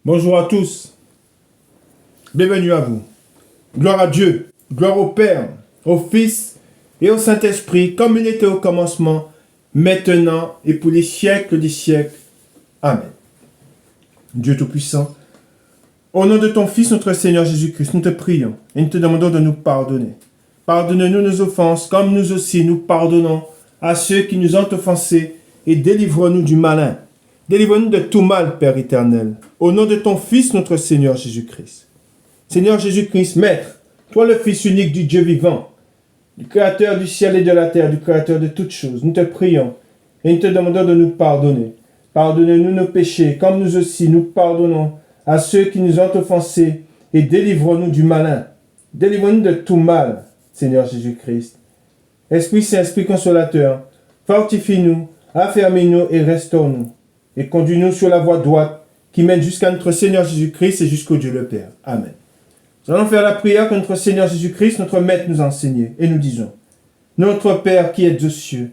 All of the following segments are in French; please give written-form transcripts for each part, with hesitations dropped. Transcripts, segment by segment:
Bonjour à tous, bienvenue à vous. Gloire à Dieu, gloire au Père, au Fils et au Saint-Esprit, comme il était au commencement, maintenant et pour les siècles des siècles. Amen. Dieu Tout-Puissant, au nom de ton Fils, notre Seigneur Jésus-Christ, nous te prions et nous te demandons de nous pardonner. Pardonne-nous nos offenses, comme nous aussi nous pardonnons à ceux qui nous ont offensés, et délivre-nous du malin. Délivre-nous de tout mal, Père éternel, au nom de ton Fils, notre Seigneur Jésus-Christ. Seigneur Jésus-Christ, Maître, toi le Fils unique du Dieu vivant, du Créateur du ciel et de la terre, du Créateur de toutes choses, nous te prions et nous te demandons de nous pardonner. Pardonne-nous nos péchés, comme nous aussi nous pardonnons à ceux qui nous ont offensés, et délivre-nous du malin. Délivre-nous de tout mal, Seigneur Jésus-Christ. Esprit Saint, Esprit Consolateur, fortifie-nous, affermis-nous et restaure-nous, et conduis-nous sur la voie droite qui mène jusqu'à notre Seigneur Jésus-Christ et jusqu'au Dieu le Père. Amen. Nous allons faire la prière que notre Seigneur Jésus-Christ, notre Maître, nous a enseignée, et nous disons: Notre Père qui es aux cieux,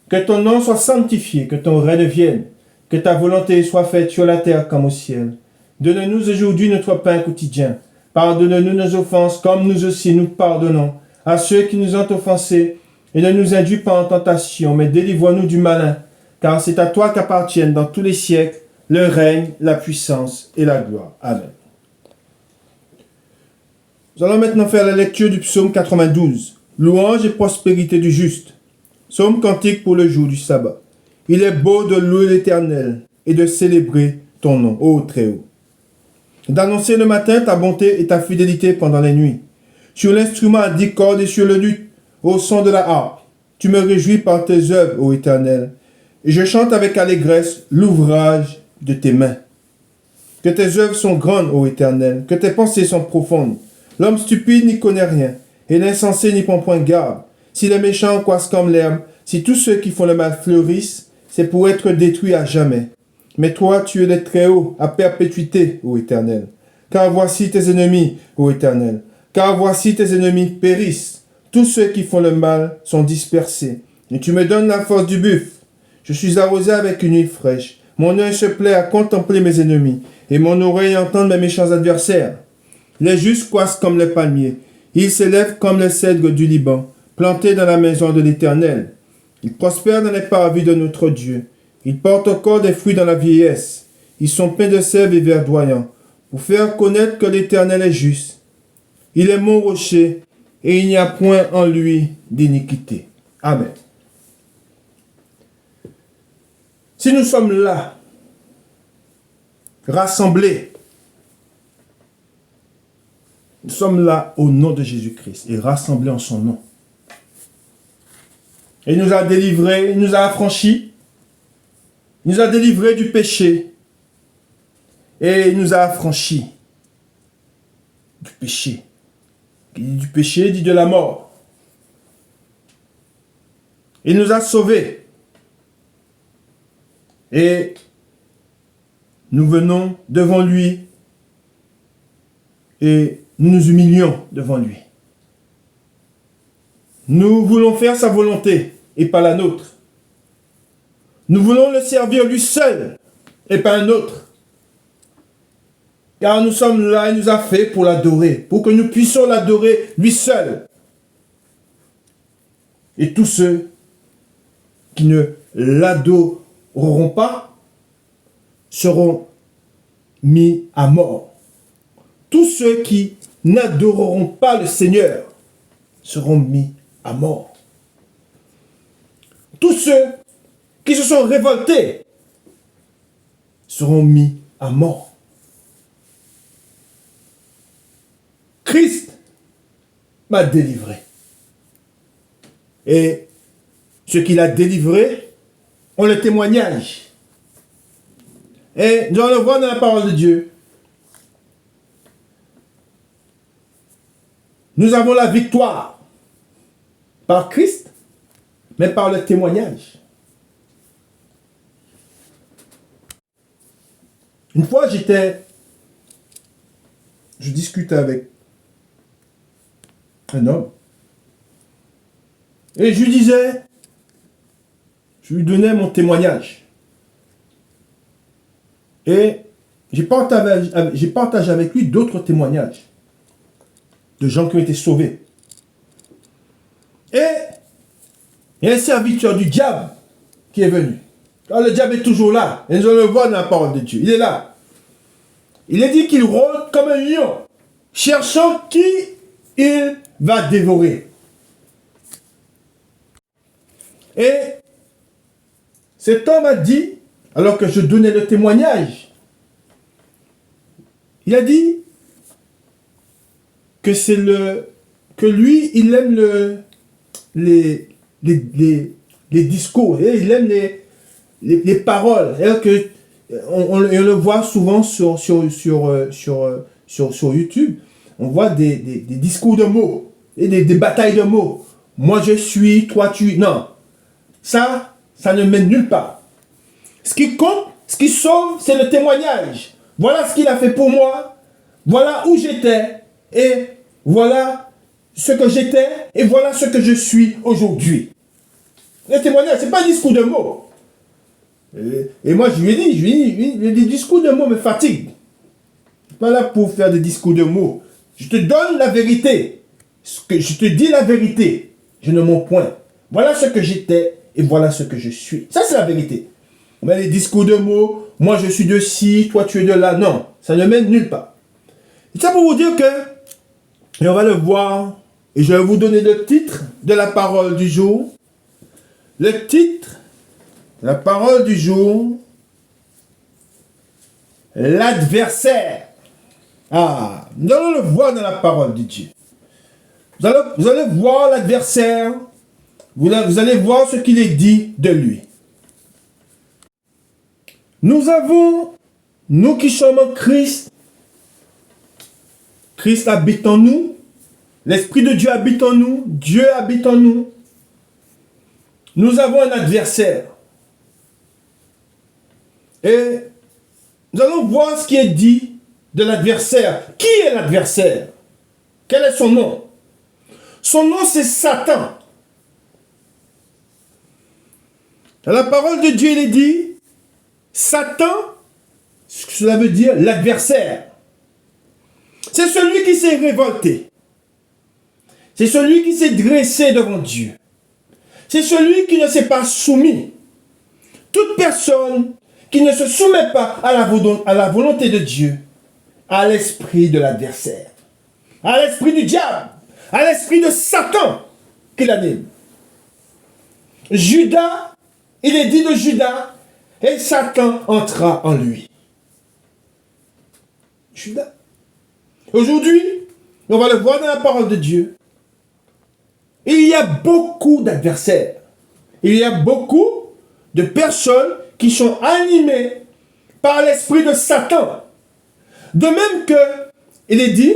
que ton nom soit sanctifié, que ton règne vienne, que ta volonté soit faite sur la terre comme au ciel. Donne-nous aujourd'hui notre pain quotidien. Pardonne-nous nos offenses, comme nous aussi nous pardonnons à ceux qui nous ont offensés, et ne nous induis pas en tentation, mais délivre-nous du malin, car c'est à toi qu'appartiennent dans tous les siècles le règne, la puissance et la gloire. Amen. Nous allons maintenant faire la lecture du psaume 92, louange et prospérité du juste. Psaume cantique pour le jour du sabbat. Il est beau de louer l'Éternel et de célébrer ton nom, ô Très-Haut. D'annoncer le matin ta bonté et ta fidélité pendant les nuits. Sur l'instrument à 10 cordes et sur le luth, au son de la harpe, tu me réjouis par tes œuvres, ô Éternel, et je chante avec allégresse l'ouvrage de tes mains. Que tes œuvres sont grandes, ô Éternel, que tes pensées sont profondes. L'homme stupide n'y connaît rien, et l'insensé n'y prend point garde. Si les méchants croissent comme l'herbe, si tous ceux qui font le mal fleurissent, c'est pour être détruits à jamais. Mais toi, tu es le Très-Haut, à perpétuité, ô Éternel. Car voici tes ennemis, ô Éternel. Car voici tes ennemis périssent. Tous ceux qui font le mal sont dispersés. Et tu me donnes la force du buffle. Je suis arrosé avec une huile fraîche. Mon œil se plaît à contempler mes ennemis, et mon oreille entend mes méchants adversaires. Les justes croissent comme le palmier. Ils s'élèvent comme le cèdre du Liban, plantés dans la maison de l'Éternel. Ils prospèrent dans les parvis de notre Dieu. Ils portent encore des fruits dans la vieillesse. Ils sont pleins de sève et verdoyants, pour faire connaître que l'Éternel est juste. Il est mon rocher, et il n'y a point en lui d'iniquité. Amen. Si nous sommes là, rassemblés, nous sommes là au nom de Jésus-Christ et rassemblés en son nom. Et il nous a délivrés, il nous a affranchis, il nous a délivrés du péché et il nous a affranchis du péché. Qui dit du péché dit de la mort. Il nous a sauvés. Et nous venons devant lui et nous nous humilions devant lui. Nous voulons faire sa volonté et pas la nôtre. Nous voulons le servir lui seul et pas un autre. Car nous sommes là, il nous a fait pour l'adorer, pour que nous puissions l'adorer lui seul. Et tous ceux qui ne l'adoreront pas seront mis à mort. Tous ceux qui n'adoreront pas le Seigneur seront mis à mort. Tous ceux qui se sont révoltés seront mis à mort. Christ m'a délivré. Et ceux qu'il a délivrés ont le témoignage. Et nous allons le voir dans la parole de Dieu. Nous avons la victoire par Christ, mais par le témoignage. Une fois, je discutais avec un homme, et je lui donnais mon témoignage. Et j'ai partagé avec lui d'autres témoignages de gens qui ont été sauvés. Et il y a un serviteur du diable qui est venu. Alors, le diable est toujours là. Et nous allons le voir dans la parole de Dieu. Il est là. Il est dit qu'il rôde comme un lion, cherchant qui il va dévorer. Et cet homme a dit, alors que je donnais le témoignage, il a dit que que lui, il aime les discours, et il aime les paroles. Et on le voit souvent sur YouTube. On voit des discours de mots et des batailles de mots. Moi je suis, toi tu... Non. Ça ne mène nulle part. Ce qui compte, ce qui sauve, c'est le témoignage. Voilà ce qu'il a fait pour moi. Voilà où j'étais. Et voilà ce que j'étais. Et voilà ce que je suis aujourd'hui. Le témoignage, ce n'est pas un discours de mots. Et moi, je lui ai dit, les discours de mots me fatiguent. Je ne suis pas là pour faire des discours de mots. Je te donne la vérité. Je te dis la vérité. Je ne mens point. Voilà ce que j'étais et voilà ce que je suis. Ça, c'est la vérité. Mais les discours de mots, moi je suis de ci, toi tu es de là. Non, ça ne mène nulle part. Et ça pour vous dire que, et on va le voir, et je vais vous donner le titre de la parole du jour. Le titre, la parole du jour, l'adversaire. Ah, nous allons le voir dans la parole de Dieu. Vous allez voir l'adversaire, vous allez voir ce qu'il est dit de lui. Nous qui sommes en Christ, Christ habite en nous, l'Esprit de Dieu habite en nous, Dieu habite en nous. Nous avons un adversaire. Et nous allons voir ce qui est dit de l'adversaire. Qui est l'adversaire? Quel est son nom? Son nom, c'est Satan. Dans la parole de Dieu, il est dit, Satan, ce que cela veut dire, l'adversaire. C'est celui qui s'est révolté. C'est celui qui s'est dressé devant Dieu. C'est celui qui ne s'est pas soumis. Toute personne qui ne se soumet pas à la volonté de Dieu a l'esprit de l'adversaire, a l'esprit du diable, a l'esprit de Satan qui l'anime. Judas, il est dit de Judas, et Satan entra en lui. Judas. Aujourd'hui, on va le voir dans la parole de Dieu. Il y a beaucoup d'adversaires. Il y a beaucoup de personnes qui sont animées par l'esprit de Satan. De même que, il est dit,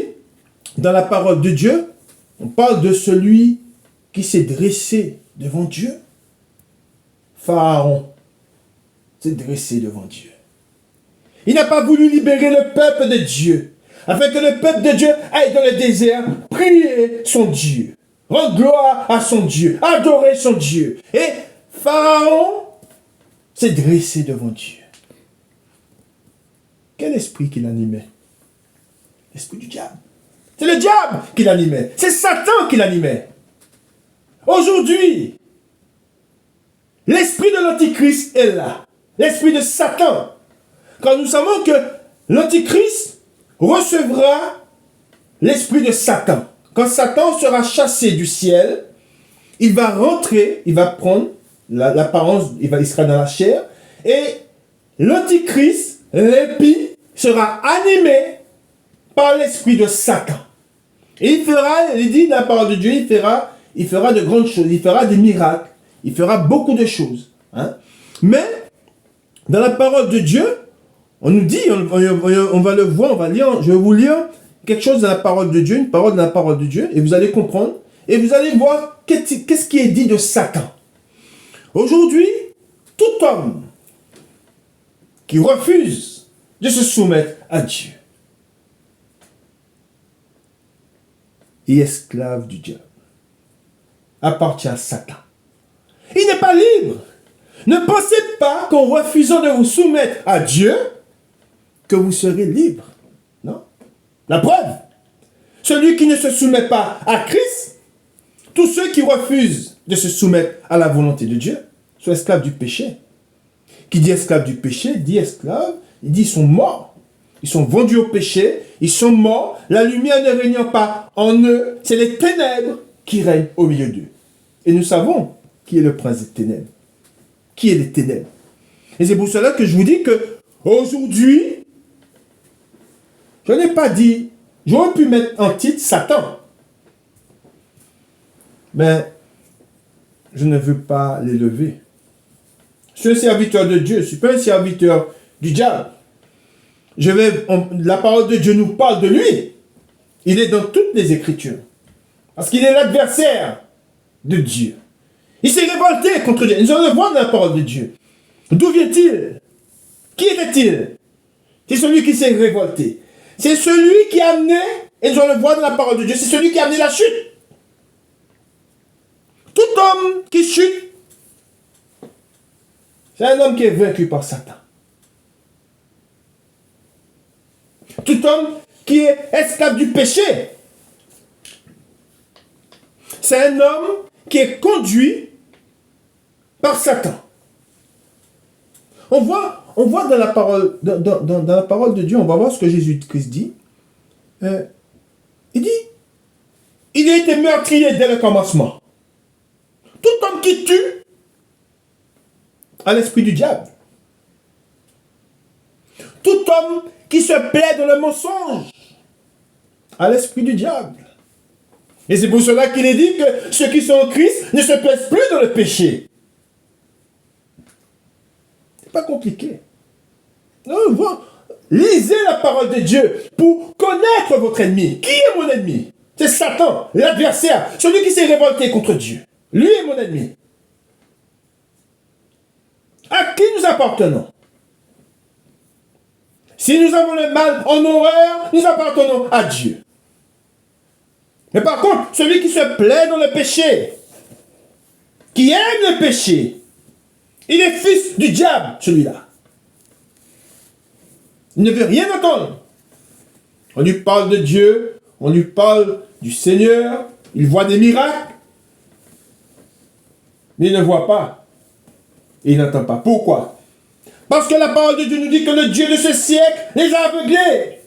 dans la parole de Dieu, on parle de celui qui s'est dressé devant Dieu. Pharaon s'est dressé devant Dieu. Il n'a pas voulu libérer le peuple de Dieu, afin que le peuple de Dieu aille dans le désert, prier son Dieu, rendre gloire à son Dieu, adorer son Dieu. Et Pharaon s'est dressé devant Dieu. Quel esprit qui l'animait? L'esprit du diable. C'est le diable qui l'animait. C'est Satan qui l'animait. Aujourd'hui, l'esprit de l'Antichrist est là. L'esprit de Satan. Quand nous savons que l'Antichrist recevra l'esprit de Satan. Quand Satan sera chassé du ciel, il va rentrer, il va prendre l'apparence, il sera dans la chair, et l'Antichrist, l'impie, sera animé par l'esprit de Satan. Et il fera, il dit dans la parole de Dieu, il fera de grandes choses, il fera des miracles, il fera beaucoup de choses. Hein? Mais, dans la parole de Dieu, on nous dit, on va le voir, on va lire, je vais vous lire quelque chose dans la parole de Dieu, une parole dans la parole de Dieu, et vous allez comprendre, et vous allez voir qu'est-ce qui est dit de Satan. Aujourd'hui, tout homme qui refuse de se soumettre à Dieu est esclave du diable, appartient à Satan. Il n'est pas libre. Ne pensez pas qu'en refusant de vous soumettre à Dieu, que vous serez libre. Non? La preuve, celui qui ne se soumet pas à Christ, tous ceux qui refusent de se soumettre à la volonté de Dieu, sont esclaves du péché. Qui dit esclave du péché, dit esclave, il dit ils sont morts. Ils sont vendus au péché, ils sont morts, la lumière ne régnant pas en eux, c'est les ténèbres qui règnent au milieu d'eux. Et nous savons qui est le prince des ténèbres. Qui est les ténèbres. Et c'est pour cela que je vous dis que aujourd'hui, je n'ai pas dit, j'aurais pu mettre en titre Satan. Mais je ne veux pas l'élever. Je suis un serviteur de Dieu, je ne suis pas un serviteur du diable. La parole de Dieu nous parle de lui. Il est dans toutes les Écritures. Parce qu'il est l'adversaire de Dieu. Il s'est révolté contre Dieu. Nous allons le voir dans la parole de Dieu. D'où vient-il? Qui était-il? C'est celui qui s'est révolté. C'est celui qui a amené, et nous allons le voir dans la parole de Dieu, c'est celui qui a amené la chute. Tout homme qui chute, c'est un homme qui est vaincu par Satan. Tout homme qui est esclave du péché, c'est un homme qui est conduit par Satan. On voit dans la parole, dans la parole de Dieu, on va voir ce que Jésus-Christ dit. Il dit, il a été meurtrier dès le commencement. Tout homme qui tue a l'esprit du diable. Tout homme qui se plaît dans le mensonge a l'esprit du diable. Et c'est pour cela qu'il est dit que ceux qui sont en Christ ne se plaisent plus dans le péché. C'est pas compliqué. Non, lisez la parole de Dieu pour connaître votre ennemi. Qui est mon ennemi? C'est Satan, l'adversaire, celui qui s'est révolté contre Dieu. Lui est mon ennemi. À qui nous appartenons? Si nous avons le mal en horreur, nous appartenons à Dieu. Mais par contre, celui qui se plaît dans le péché, qui aime le péché, il est fils du diable, celui-là. Il ne veut rien entendre. On lui parle de Dieu, on lui parle du Seigneur, il voit des miracles, mais il ne voit pas. Et il n'entend pas. Pourquoi? Parce que la parole de Dieu nous dit que le Dieu de ce siècle les a aveuglés.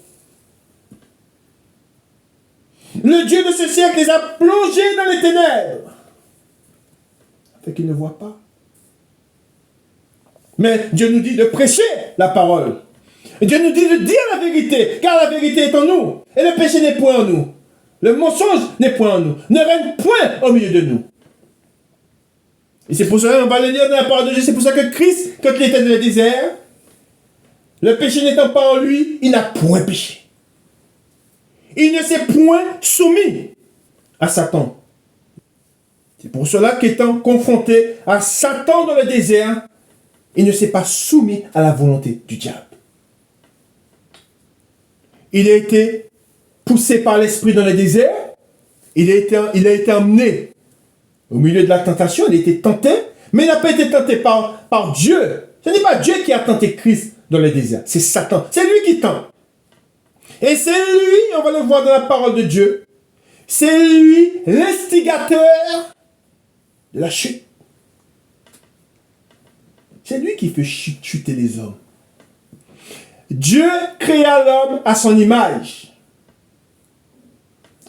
Le Dieu de ce siècle les a plongés dans les ténèbres. Fait qu'ils ne voient pas. Mais Dieu nous dit de prêcher la parole. Et Dieu nous dit de dire la vérité, car la vérité est en nous. Et le péché n'est point en nous. Le mensonge n'est point en nous. Ne règne point au milieu de nous. Et c'est pour cela qu'on va le lire dans la parole de Dieu. C'est pour ça que Christ, quand il était dans le désert, le péché n'étant pas en lui, il n'a point péché. Il ne s'est point soumis à Satan. C'est pour cela qu'étant confronté à Satan dans le désert, il ne s'est pas soumis à la volonté du diable. Il a été poussé par l'esprit dans le désert. Il a été emmené au milieu de la tentation. Il a été tenté, mais il n'a pas été tenté par Dieu. Ce n'est pas Dieu qui a tenté Christ dans le désert. C'est Satan. C'est lui qui tente. Et c'est lui, on va le voir dans la parole de Dieu, c'est lui l'instigateur de la chute. C'est lui qui fait chuter les hommes. Dieu créa l'homme à son image.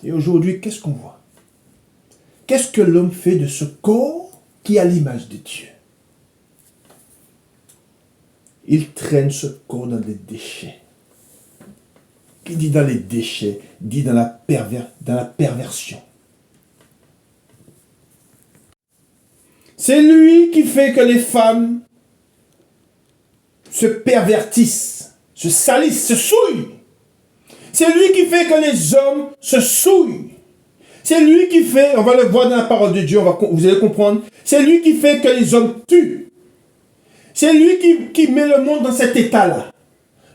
Et aujourd'hui, qu'est-ce qu'on voit? Qu'est-ce que l'homme fait de ce corps qui a l'image de Dieu? Il traîne ce corps dans des déchets. Qui dit dans les déchets, dit dans la perversion. C'est lui qui fait que les femmes se pervertissent, se salissent, se souillent. C'est lui qui fait que les hommes se souillent. C'est lui qui fait, on va le voir dans la parole de Dieu, vous allez comprendre, c'est lui qui fait que les hommes tuent. C'est lui qui met le monde dans cet état-là.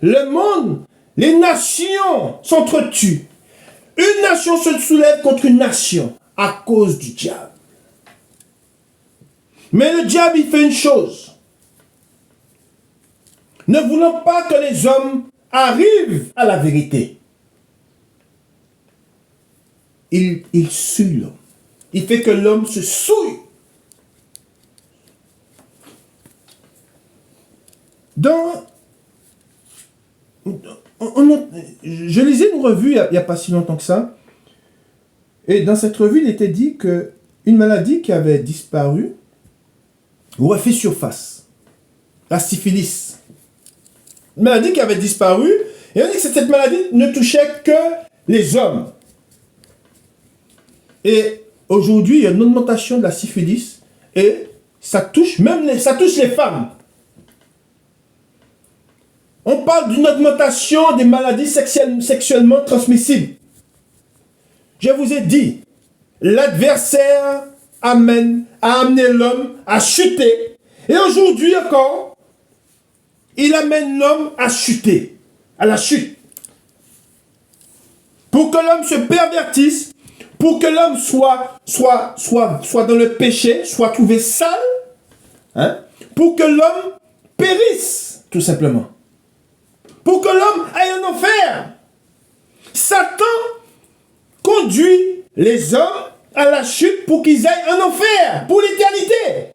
Le monde, les nations s'entretuent. Une nation se soulève contre une nation à cause du diable. Mais le diable, il fait une chose. Ne voulant pas que les hommes arrive à la vérité, il souille l'homme. Il fait que l'homme se souille. Je lisais une revue il n'y a pas si longtemps que ça. Et dans cette revue, il était dit qu'une maladie qui avait disparu aurait fait surface. La syphilis. Une maladie qui avait disparu. Et on dit que cette maladie ne touchait que les hommes. Et aujourd'hui, il y a une augmentation de la syphilis. Et ça touche les femmes. On parle d'une augmentation des maladies sexuellement transmissibles. Je vous ai dit, l'adversaire a amené l'homme à chuter. Et aujourd'hui encore, il amène l'homme à chuter, à la chute. Pour que l'homme se pervertisse, pour que l'homme soit dans le péché, soit trouvé sale, hein, pour que l'homme périsse, tout simplement. Pour que l'homme aille en enfer. Satan conduit les hommes à la chute pour qu'ils aillent en enfer, pour l'éternité.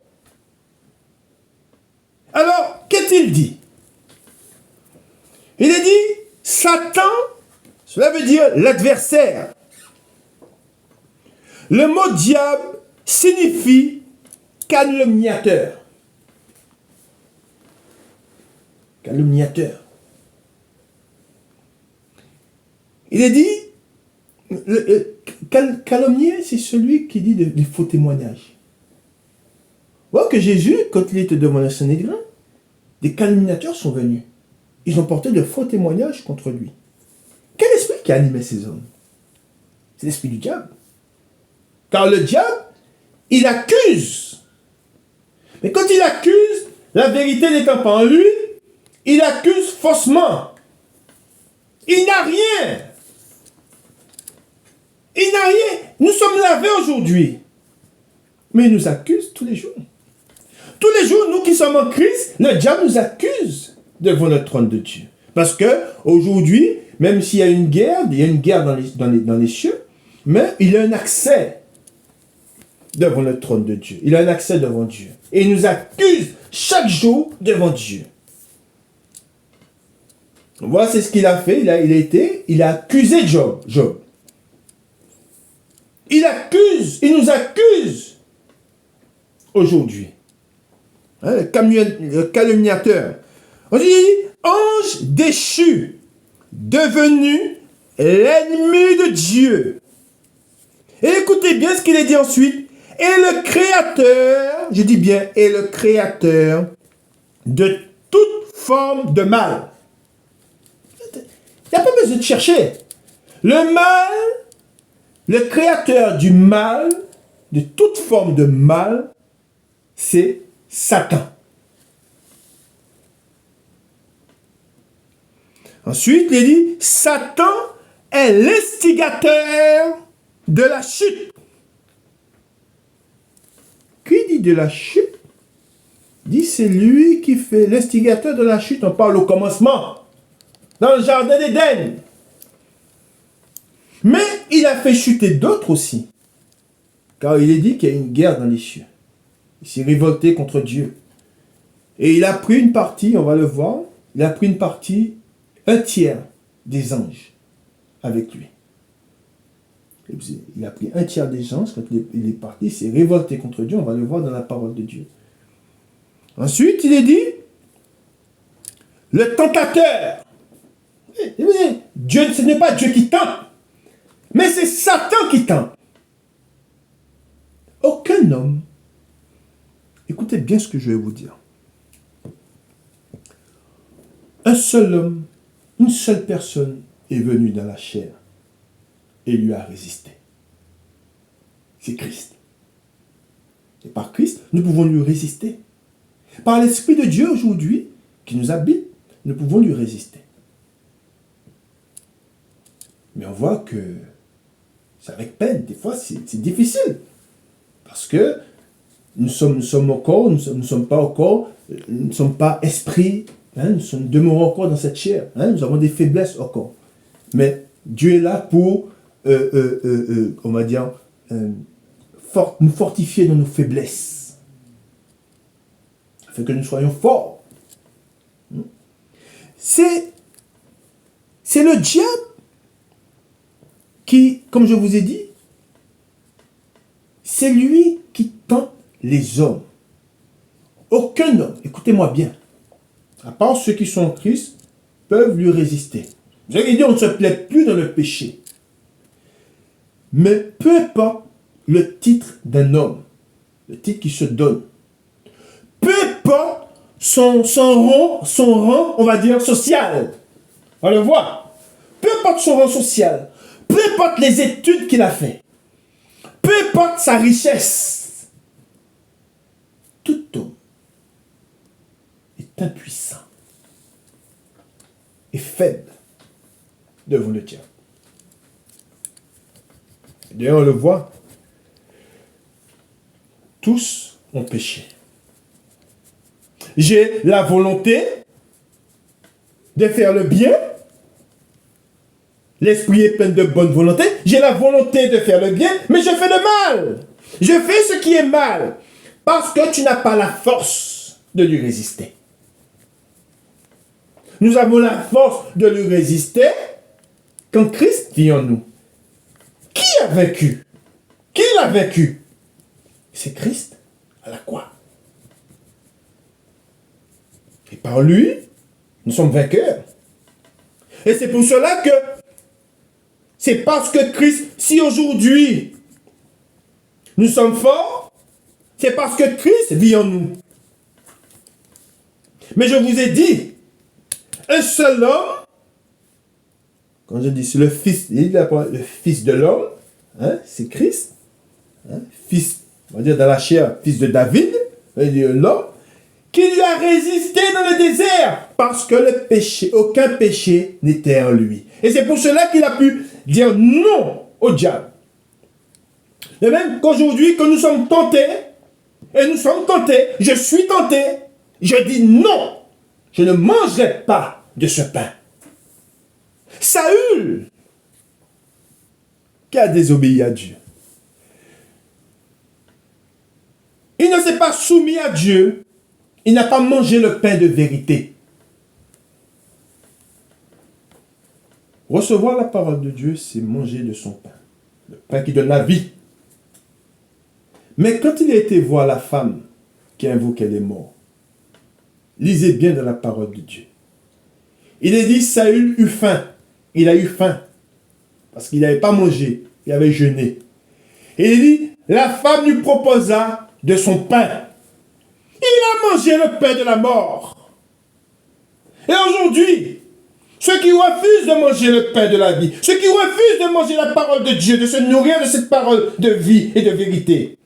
Alors, qu'est-il dit? Il est dit, Satan, cela veut dire l'adversaire. Le mot diable signifie calomniateur. Calomniateur. Il est dit, calomnier, c'est celui qui dit des faux témoignages. Voilà que Jésus, quand il était devant le Sanhédrin, des calomniateurs sont venus. Ils ont porté de faux témoignages contre lui. Quel esprit qui animait ces hommes? C'est l'esprit du diable. Car le diable, il accuse. Mais quand il accuse, la vérité n'étant pas en lui, il accuse faussement. Il n'a rien. Il n'a rien. Nous sommes lavés aujourd'hui. Mais il nous accuse tous les jours. Tous les jours, nous qui sommes en Christ, le diable nous accuse devant le trône de Dieu. Parce que aujourd'hui, même s'il y a une guerre, il y a une guerre dans les cieux, mais il a un accès devant le trône de Dieu. Il a un accès devant Dieu. Et il nous accuse chaque jour devant Dieu. Voilà, c'est ce qu'il a fait. Il a accusé Job. Il nous accuse aujourd'hui. Hein, le calomniateur. On dit, ange déchu, devenu l'ennemi de Dieu. Et écoutez bien ce qu'il est dit ensuite. Et le créateur, je dis bien, et le créateur de toute forme de mal. Il n'y a pas besoin de chercher. Le mal, le créateur du mal, de toute forme de mal, c'est Satan. Ensuite, il dit, Satan est l'instigateur de la chute. Qui dit de la chute? Dit c'est lui qui fait l'instigateur de la chute. On parle au commencement, dans le jardin d'Éden. Mais il a fait chuter d'autres aussi. Car il est dit qu'il y a une guerre dans les cieux. Il s'est révolté contre Dieu. Et il a pris une partie, on va le voir, il a pris une partie, un tiers des anges avec lui. Il a pris un tiers des anges, quand il est parti, il s'est révolté contre Dieu, on va le voir dans la parole de Dieu. Ensuite, il est dit, le tentateur. Dieu, ce n'est pas Dieu qui tente, mais c'est Satan qui tente. Aucun homme, écoutez bien ce que je vais vous dire. Un seul homme, une seule personne est venue dans la chair et lui a résisté. C'est Christ. Et par Christ, nous pouvons lui résister. Par l'Esprit de Dieu aujourd'hui, qui nous habite, nous pouvons lui résister. Mais on voit que c'est avec peine. Des fois, c'est difficile. Parce que nous sommes au corps, nous ne sommes pas au corps, nous ne sommes pas esprit, Hein, nous demeurons encore dans cette chair. Hein, nous avons des faiblesses encore. Mais Dieu est là pour, on va dire, nous fortifier dans nos faiblesses. Afin que nous soyons forts. C'est le diable qui, comme je vous ai dit, c'est lui qui tente les hommes. Aucun homme, écoutez-moi bien, à part ceux qui sont en Christ, peuvent lui résister. Vous avez dit, on ne se plaît plus dans le péché. Mais peu importe le titre d'un homme, le titre qu'il se donne, peu importe son rang, on va dire, social. On le voit. Peu importe son rang social, peu importe les études qu'il a fait, peu importe sa richesse, tout homme est impuissant et faible devant le diable. D'ailleurs, on le voit. Tous ont péché. J'ai la volonté de faire le bien. L'esprit est plein de bonne volonté. J'ai la volonté de faire le bien, mais je fais le mal. Je fais ce qui est mal. Parce que tu n'as pas la force de lui résister. Nous avons la force de lui résister quand Christ vit en nous. Qui a vaincu? Qui l'a vaincu? C'est Christ à la croix. Et par lui, nous sommes vainqueurs. Et c'est pour cela que c'est parce que Christ, si aujourd'hui nous sommes forts, c'est parce que Christ vit en nous. Mais je vous ai dit, un seul homme, quand je dis c'est le fils, le fils de l'homme, hein, c'est Christ, hein, fils, on va dire dans la chair, fils de David, l'homme, qui lui a résisté dans le désert, parce que le péché, aucun péché n'était en lui. Et c'est pour cela qu'il a pu dire non au diable. Et même qu'aujourd'hui, quand nous sommes tentés, et nous sommes tentés, je suis tenté, je dis non, je ne mangerai pas de ce pain. Saül, qui a désobéi à Dieu, il ne s'est pas soumis à Dieu, il n'a pas mangé le pain de vérité. Recevoir la parole de Dieu, c'est manger de son pain, le pain qui donne la vie. Mais quand il a été voir la femme qui invoquait les morts, lisez bien dans la parole de Dieu. Il est dit, Saül eut faim. Il a eu faim. Parce qu'il n'avait pas mangé. Il avait jeûné. Et il dit, la femme lui proposa de son pain. Il a mangé le pain de la mort. Et aujourd'hui, ceux qui refusent de manger le pain de la vie, ceux qui refusent de manger la parole de Dieu, de se nourrir de cette parole de vie et de vérité,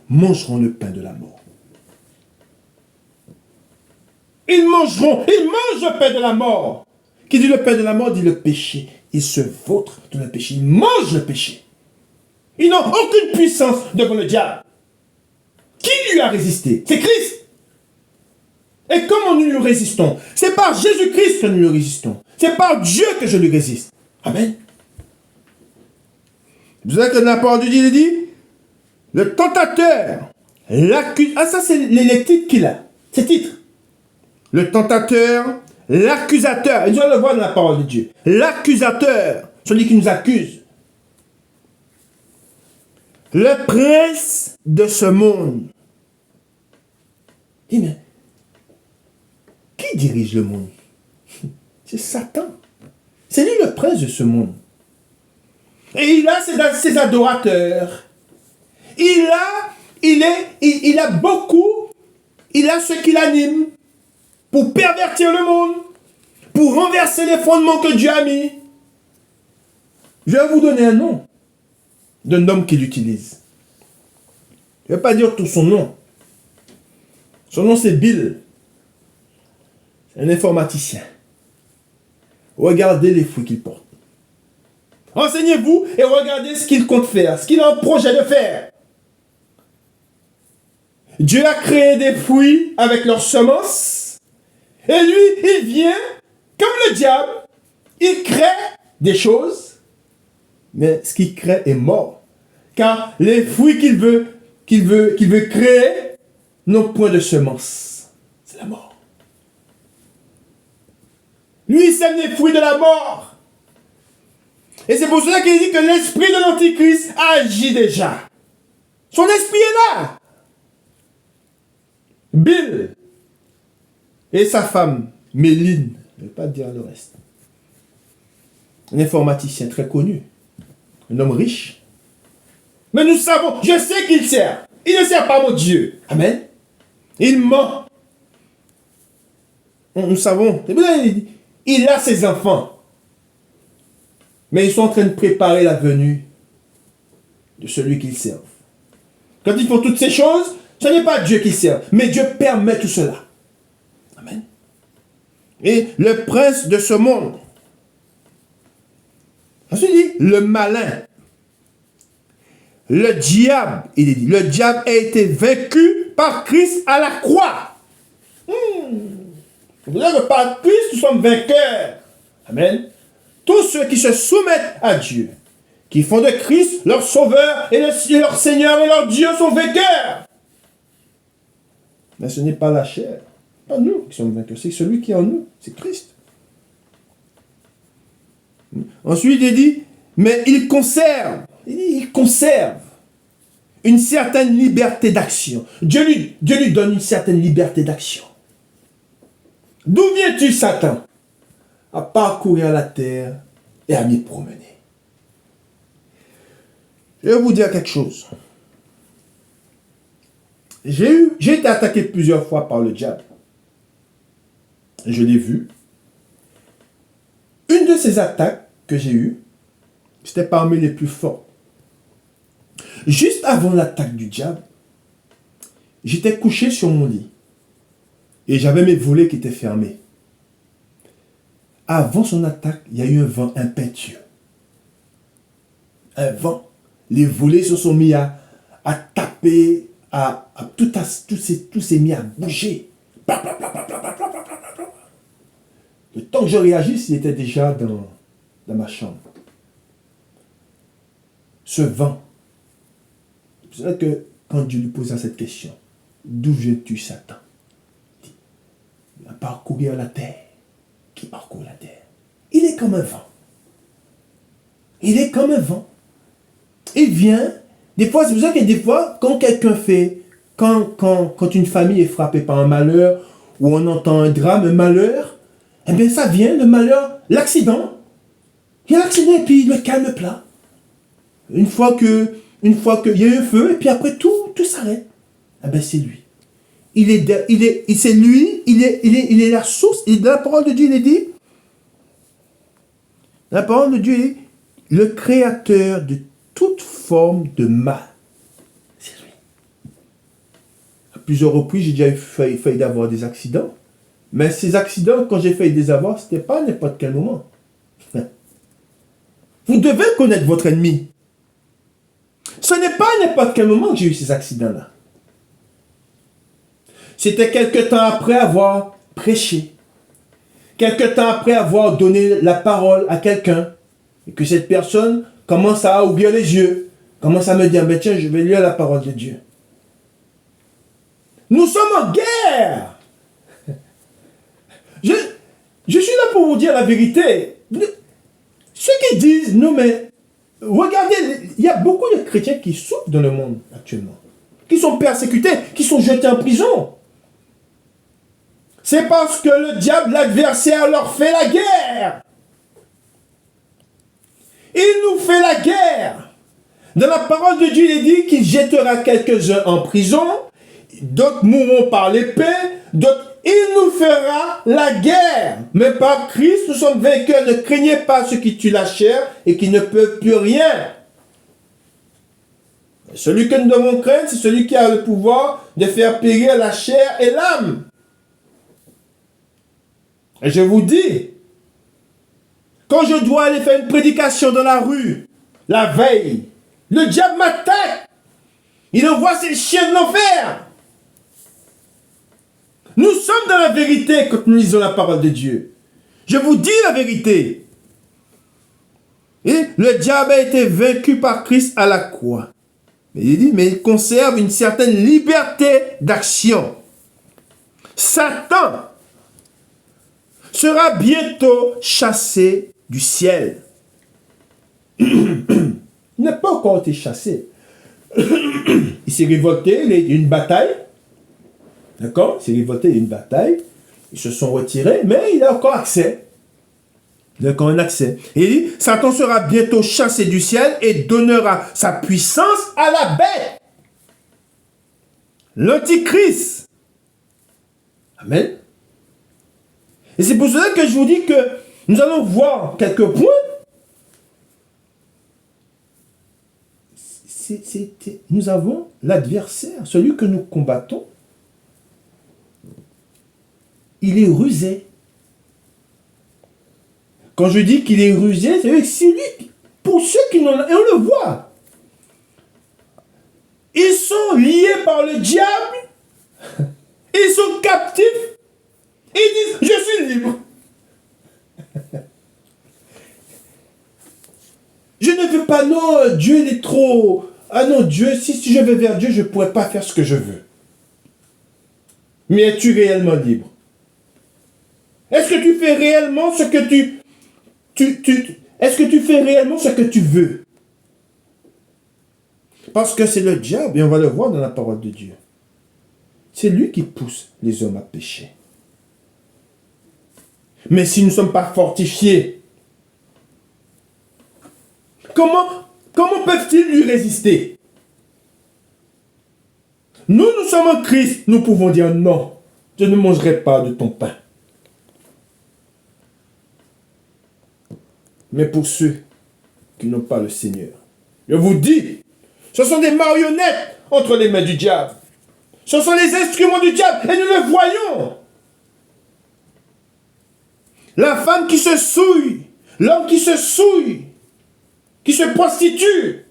mangeront le pain de la mort. Ils mangent le pain de la mort. Qui dit le pain de la mort, dit le péché. Ils se vautrent dans le péché. Ils mangent le péché. Ils n'ont aucune puissance devant le diable. Qui lui a résisté? C'est Christ. Et comment nous lui résistons? C'est par Jésus-Christ que nous lui résistons. C'est par Dieu que je lui résiste. Amen. Vous savez que dans la parole de Dieu, il dit, le tentateur, l'accuse. Ah, ça, c'est les titres qu'il a. Ces titres. Le tentateur, l'accusateur. Et nous allons le voir dans la parole de Dieu. L'accusateur, celui qui nous accuse. Le prince de ce monde. Dis, mais qui dirige le monde? C'est Satan. C'est lui le prince de ce monde. Et il a ses adorateurs. Il a beaucoup. Il a ceux qui l'animent pour pervertir le monde, pour renverser les fondements que Dieu a mis. Je vais vous donner un nom d'un homme qui l'utilise. Je ne vais pas dire tout son nom. Son nom, c'est Bill. C'est un informaticien. Regardez les fruits qu'il porte. Renseignez-vous et regardez ce qu'il compte faire, ce qu'il a en projet de faire. Dieu a créé des fruits avec leurs semences Et lui, il vient, comme le diable, il crée des choses, mais ce qu'il crée est mort. Car les fruits qu'il veut créer n'ont point de semence. C'est la mort. Lui, il sème les fruits de la mort. Et c'est pour cela qu'il dit que l'esprit de l'Antichrist agit déjà. Son esprit est là. Bill et sa femme, Méline, je ne vais pas dire le reste. Un informaticien très connu. Un homme riche. Mais nous savons, je sais qu'il sert. Il ne sert pas mon Dieu. Amen. Il ment. Nous savons. Il a ses enfants. Mais ils sont en train de préparer la venue de celui qu'ils servent. Quand ils font toutes ces choses, ce n'est pas Dieu qui sert, mais Dieu permet tout cela. Amen. Et le prince de ce monde. Ensuite, il dit, le malin. Le diable, il est dit, le diable a été vaincu par Christ à la croix. Vous savez que par Christ, nous sommes vainqueurs. Amen. Tous ceux qui se soumettent à Dieu, qui font de Christ leur sauveur et leur Seigneur et leur Dieu sont vainqueurs. Mais ce n'est pas la chair, pas nous qui sommes vainqueurs, c'est celui qui est en nous, c'est Christ. Ensuite, il dit, mais il conserve une certaine liberté d'action. Dieu lui donne une certaine liberté d'action. D'où viens-tu, Satan? À parcourir la terre et à m'y promener. Je vais vous dire quelque chose. J'ai été attaqué plusieurs fois par le diable. Je l'ai vu. Une de ces attaques que j'ai eues, c'était parmi les plus fortes. Juste avant l'attaque du diable, j'étais couché sur mon lit. Et j'avais mes volets qui étaient fermés. Avant son attaque, il y a eu un vent impétueux. Un vent. Les volets se sont mis à taper, tout s'est mis à bouger. Le temps que je réagisse, il était déjà dans ma chambre. Ce vent. C'est vrai que quand Dieu lui posa cette question, d'où viens-tu, Satan? Il va parcourir la terre. Qui parcourt la terre? Il est comme un vent. Il est comme un vent. Il vient. Des fois, c'est pour ça que des fois, quand quelqu'un fait, quand une famille est frappée par un malheur, ou on entend un drame, un malheur, eh bien ça vient, le malheur, l'accident. Il y a l'accident et puis le calme plat. Une fois qu'il y a eu un feu, et puis après tout s'arrête. Eh bien c'est lui. C'est lui, il est la source. Et dans la parole de Dieu, il est dit, la parole de Dieu est le créateur de toute forme de mal. C'est lui. À plusieurs reprises, j'ai déjà failli d'avoir des accidents. Mais ces accidents, quand j'ai failli les avoir, ce n'était pas à n'importe quel moment. Vous devez connaître votre ennemi. Ce n'est pas à n'importe quel moment que j'ai eu ces accidents-là. C'était quelque temps après avoir prêché. Quelque temps après avoir donné la parole à quelqu'un. Et que cette personne commence à ouvrir les yeux. Commence à me dire, mais tiens, je vais lire la parole de Dieu. Nous sommes en guerre. Je suis là pour vous dire la vérité. Ceux qui disent, non mais, regardez, il y a beaucoup de chrétiens qui souffrent dans le monde actuellement. Qui sont persécutés, qui sont jetés en prison. C'est parce que le diable, l'adversaire, leur fait la guerre. Il nous fait la guerre. Dans la parole de Dieu, il est dit qu'il jettera quelques-uns en prison, d'autres mourront par l'épée, d'autres, il nous fera la guerre. Mais par Christ, nous sommes vainqueurs. Ne craignez pas ceux qui tuent la chair et qui ne peuvent plus rien. Celui que nous devons craindre, c'est celui qui a le pouvoir de faire périr la chair et l'âme. Et je vous dis, quand je dois aller faire une prédication dans la rue, la veille, le diable m'attaque. Il envoie ses chiens de l'enfer. Nous sommes dans la vérité quand nous lisons la parole de Dieu. Je vous dis la vérité. Et le diable a été vaincu par Christ à la croix. Mais il dit, mais il conserve une certaine liberté d'action. Satan sera bientôt chassé du ciel. Il n'a pas encore été chassé. Il s'est révolté, il y a eu une bataille. D'accord? Il s'est révolté, il y a eu une bataille. Ils se sont retirés, mais il a encore accès. Il a encore un accès. Et il dit, Satan sera bientôt chassé du ciel et donnera sa puissance à la bête. L'Antichrist. Amen. Et c'est pour cela que je vous dis que nous allons voir quelques points. Nous avons l'adversaire, celui que nous combattons. Il est rusé. Quand je dis qu'il est rusé, c'est lui, pour ceux qui n'ont... Et on le voit. Ils sont liés par le diable. Ils sont captifs. Ils disent, je suis libre. Je ne veux pas, non, Dieu il est trop... Ah non, Dieu, si je vais vers Dieu, je ne pourrais pas faire ce que je veux. Mais es-tu réellement libre? Est-ce que tu fais réellement ce que est-ce que tu fais réellement ce que tu veux? Parce que c'est le diable, et on va le voir dans la parole de Dieu. C'est lui qui pousse les hommes à pécher. Mais si nous ne sommes pas fortifiés, comment peuvent-ils lui résister? Nous sommes en Christ, nous pouvons dire non, je ne mangerai pas de ton pain. Mais pour ceux qui n'ont pas le Seigneur, je vous dis, ce sont des marionnettes entre les mains du diable. Ce sont les instruments du diable et nous le voyons. La femme qui se souille, l'homme qui se souille, qui se prostitue.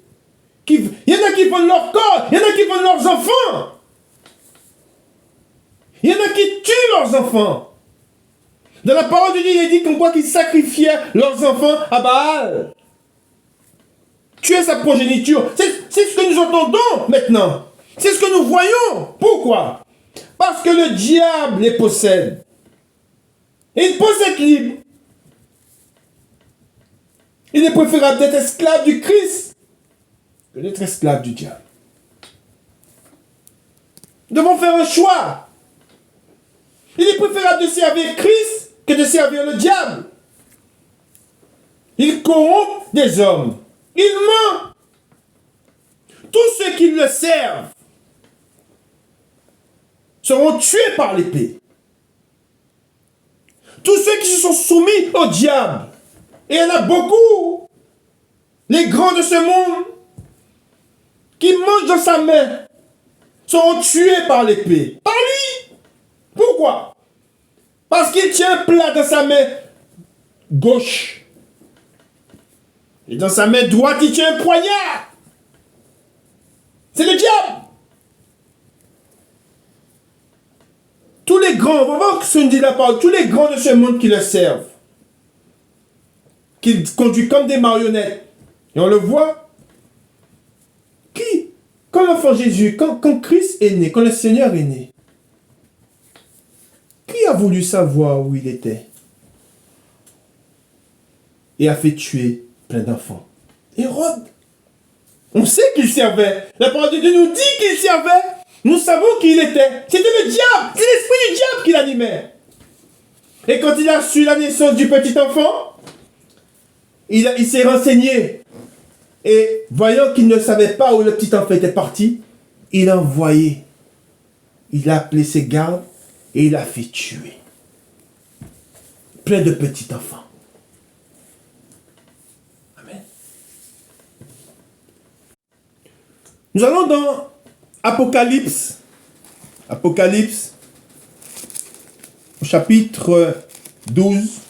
Il y en a qui vendent leur corps, il y en a qui vendent leurs enfants. Il y en a qui tuent leurs enfants. Dans la parole de Dieu, il est dit comme quoi qu'ils sacrifiaient leurs enfants à Baal. Tuer sa progéniture. C'est ce que nous entendons maintenant. C'est ce que nous voyons. Pourquoi? Parce que le diable les possède. Et il possède libre. Il est préférable d'être esclave du Christ que d'être esclave du diable. Nous devons faire un choix. Il est préférable de servir Christ que de servir le diable. Il corrompt des hommes. Il ment. Tous ceux qui le servent seront tués par l'épée. Tous ceux qui se sont soumis au diable, et il y en a beaucoup, les grands de ce monde, qui mangent dans sa main, seront tués par l'épée. Par lui. Pourquoi? Parce qu'il tient un plat dans sa main gauche. Et dans sa main droite, il tient un poignard. C'est le diable. Tous les grands, on va voir ce que dit la parole, tous les grands de ce monde qui le servent, qui conduisent comme des marionnettes. Et on le voit. Qui? Quand l'enfant Jésus, quand Christ est né, quand le Seigneur est né, qui a voulu savoir où il était? Et a fait tuer plein d'enfants. Hérode. On sait qu'il servait. La parole de Dieu nous dit qu'il servait. Nous savons qui il était. C'était le diable. C'est l'esprit du diable qui l'animait. Et quand il a su la naissance du petit enfant, il s'est renseigné. Et voyant qu'il ne savait pas où le petit enfant était parti, il a envoyé. Il a appelé ses gardes et il a fait tuer plein de petits enfants. Amen. Nous allons dans Apocalypse. Apocalypse, au chapitre 12.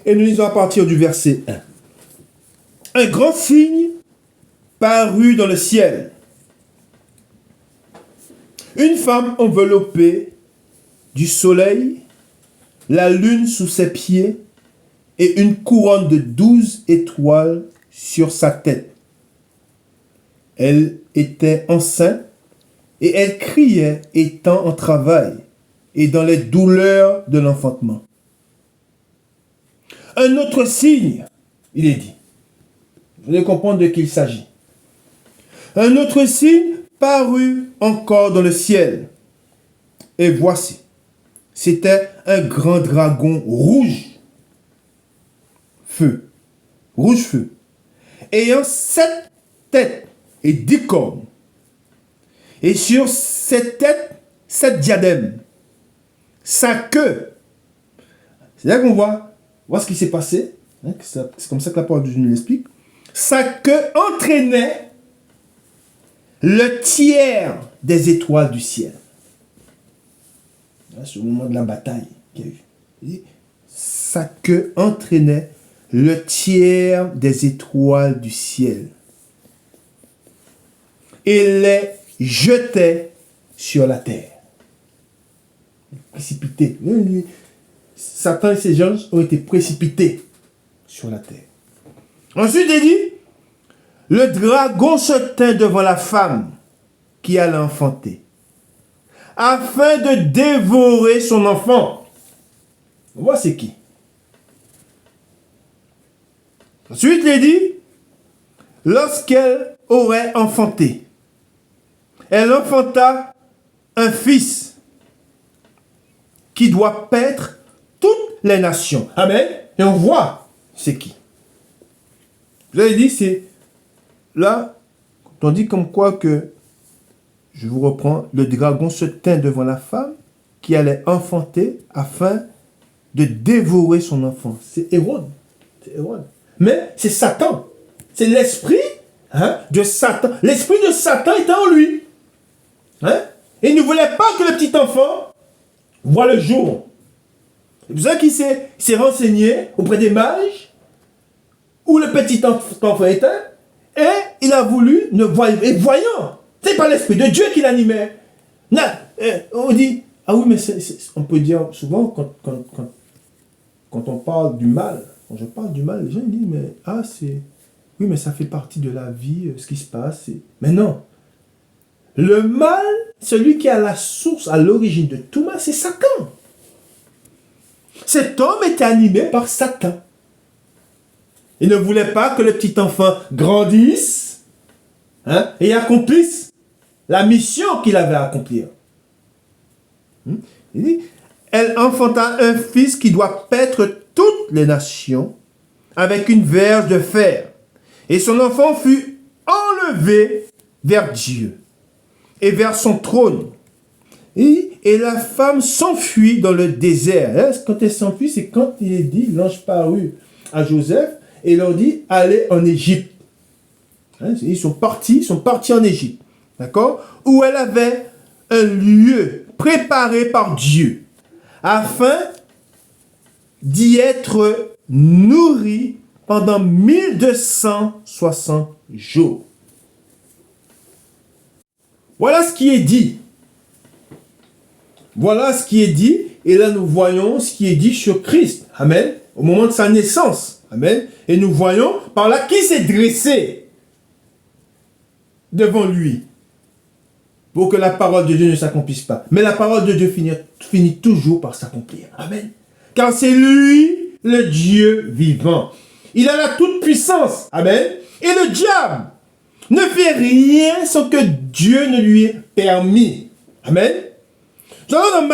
Et nous lisons à partir du verset 1. Un grand signe parut dans le ciel. Une femme enveloppée du soleil, la lune sous ses pieds et une couronne de 12 étoiles sur sa tête. Elle était enceinte et elle criait étant en travail et dans les douleurs de l'enfantement. Un autre signe, il est dit. Vous allez comprendre de qui il s'agit. Un autre signe parut encore dans le ciel. Et voici, c'était un grand dragon rouge feu, ayant 7 têtes et 10 cornes. Et sur cette tête, 7 diadèmes. Sa queue. C'est là qu'on voit ce qui s'est passé. C'est comme ça que la parole de Dieu nous l'explique. Sa queue entraînait le tiers des étoiles du ciel. C'est au moment de la bataille qu'il y a eu. Sa queue entraînait le tiers des étoiles du ciel et les jetait sur la terre. Précipité. Satan et ses gens ont été précipités sur la terre. Ensuite, il dit, le dragon se tint devant la femme qui allait enfanter, afin de dévorer son enfant. On voit c'est qui. Ensuite, il dit, lorsqu'elle aurait enfanté, elle enfanta un fils qui doit paître toutes les nations. Amen. Et on voit c'est qui. Vous avez dit, c'est là, on dit comme quoi que, je vous reprends, le dragon se tint devant la femme qui allait enfanter afin de dévorer son enfant. C'est Hérode. Mais c'est Satan. C'est l'esprit de Satan. L'esprit de Satan était en lui. Et il ne voulait pas que le petit enfant voit le jour. C'est pour ça qu'il s'est renseigné auprès des mages où le petit enfant était. Et il a voulu ne voyant. Et voyant, c'est pas l'esprit de Dieu qui l'animait. On dit, ah oui, mais on peut dire souvent quand on parle du mal, quand je parle du mal, les gens disent, oui, mais ça fait partie de la vie, ce qui se passe. Mais non. Le mal, celui qui est à la source, à l'origine de tout mal, c'est Satan. Cet homme était animé par Satan. Il ne voulait pas que le petit enfant grandisse et accomplisse la mission qu'il avait à accomplir. Il dit, elle enfanta un fils qui doit paître toutes les nations avec une verge de fer. Et son enfant fut enlevé vers Dieu et vers son trône. Et la femme s'enfuit dans le désert. Quand elle s'enfuit, c'est quand il est dit, l'ange parut à Joseph et leur dit, allez en Égypte. Ils sont partis en Égypte. D'accord? Où elle avait un lieu préparé par Dieu afin d'y être nourrie pendant 1260 jours. Voilà ce qui est dit. Voilà ce qui est dit. Et là, nous voyons ce qui est dit sur Christ. Amen. Au moment de sa naissance. Amen. Et nous voyons par là qui s'est dressé devant lui pour que la parole de Dieu ne s'accomplisse pas. Mais la parole de Dieu finit toujours par s'accomplir. Amen. Car c'est lui, le Dieu vivant. Il a la toute-puissance. Amen. Et le diable ne fait rien sans que Dieu ne lui ait permis. Amen. Nous allons dans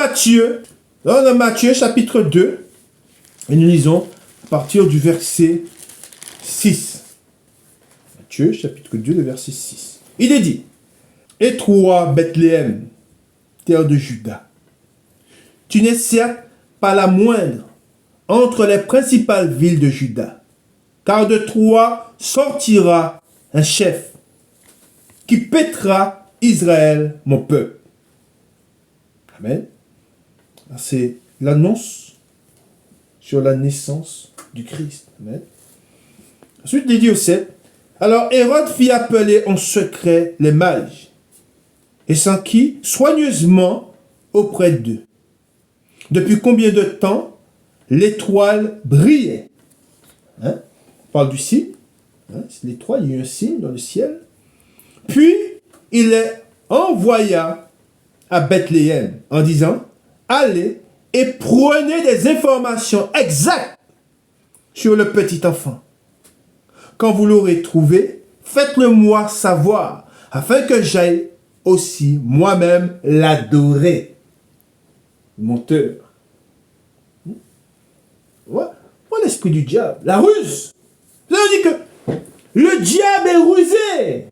Matthieu chapitre 2, et nous lisons à partir du verset 6. Matthieu chapitre 2, le verset 6. Il est dit, « Et toi, Bethléem, terre de Juda, tu n'es certes pas la moindre entre les principales villes de Juda, car de toi sortira un chef qui paîtra Israël, mon peuple. » Amen. C'est l'annonce sur la naissance du Christ. Amen. Ensuite, il dit au 7, alors Hérode fit appeler en secret les mages et s'enquit soigneusement auprès d'eux. Depuis combien de temps l'étoile brillait? On parle du signe. C'est l'étoile, il y a eu un signe dans le ciel. Puis, il les envoya à Bethléem en disant, allez et prenez des informations exactes sur le petit enfant. Quand vous l'aurez trouvé, faites-le-moi savoir, afin que j'aille aussi moi-même l'adorer. Menteur. Voilà l'esprit du diable, la ruse. Vous avez dit que le diable est rusé.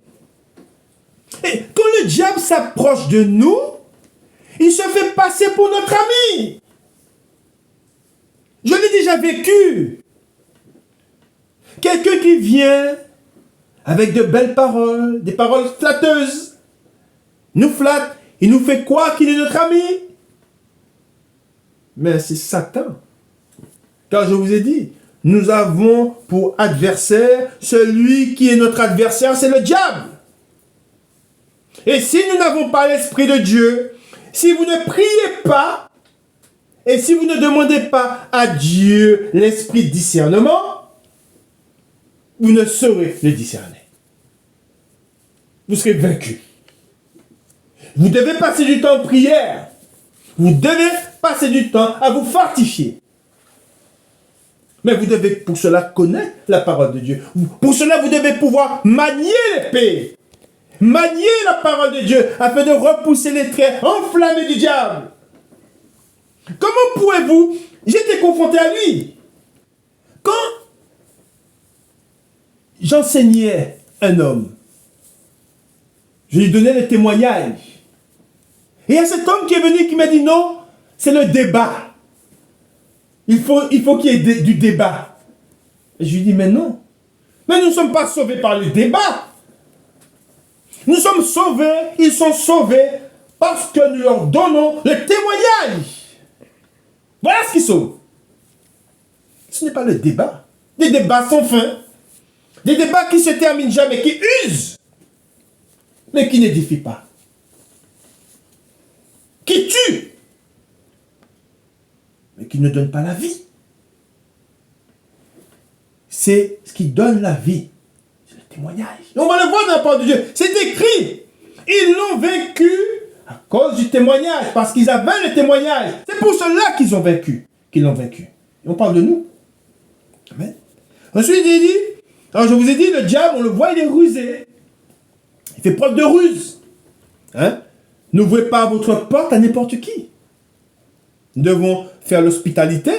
Et quand le diable s'approche de nous, il se fait passer pour notre ami. Je l'ai déjà vécu. Quelqu'un qui vient avec de belles paroles, des paroles flatteuses, nous flatte, il nous fait croire qu'il est notre ami. Mais c'est Satan. Car je vous ai dit, nous avons pour adversaire celui qui est notre adversaire, c'est le diable. Et si nous n'avons pas l'Esprit de Dieu, si vous ne priez pas, et si vous ne demandez pas à Dieu l'esprit de discernement, vous ne saurez le discerner. Vous serez vaincu. Vous devez passer du temps en prière. Vous devez passer du temps à vous fortifier. Mais vous devez pour cela connaître la parole de Dieu. Pour cela, vous devez pouvoir manier l'épée. Manier la parole de Dieu afin de repousser les traits enflammés du diable. Comment pouvez-vous... J'étais confronté à lui. Quand j'enseignais un homme, je lui donnais le témoignage. Et il y a cet homme qui est venu qui m'a dit non, c'est le débat. Il faut qu'il y ait du débat. Et je lui dis mais non. Mais nous ne sommes pas sauvés par le débat. Nous sommes sauvés, ils sont sauvés parce que nous leur donnons le témoignage. Voilà ce qui sauve. Ce n'est pas le débat. Des débats sans fin. Des débats qui se terminent jamais, qui usent, mais qui n'édifient pas. Qui tuent, mais qui ne donnent pas la vie. C'est ce qui donne la vie. C'est le témoignage. Et on va le voir dans la parole de Dieu. C'est écrit. Ils l'ont vaincu à cause du témoignage, parce qu'ils avaient le témoignage. C'est pour cela qu'ils ont vaincu, qu'ils l'ont vaincu. Et on parle de nous. Amen. Ensuite, il dit, alors je vous ai dit, le diable, on le voit, il est rusé. Il fait preuve de ruse. N'ouvrez pas votre porte à n'importe qui. Nous devons faire l'hospitalité,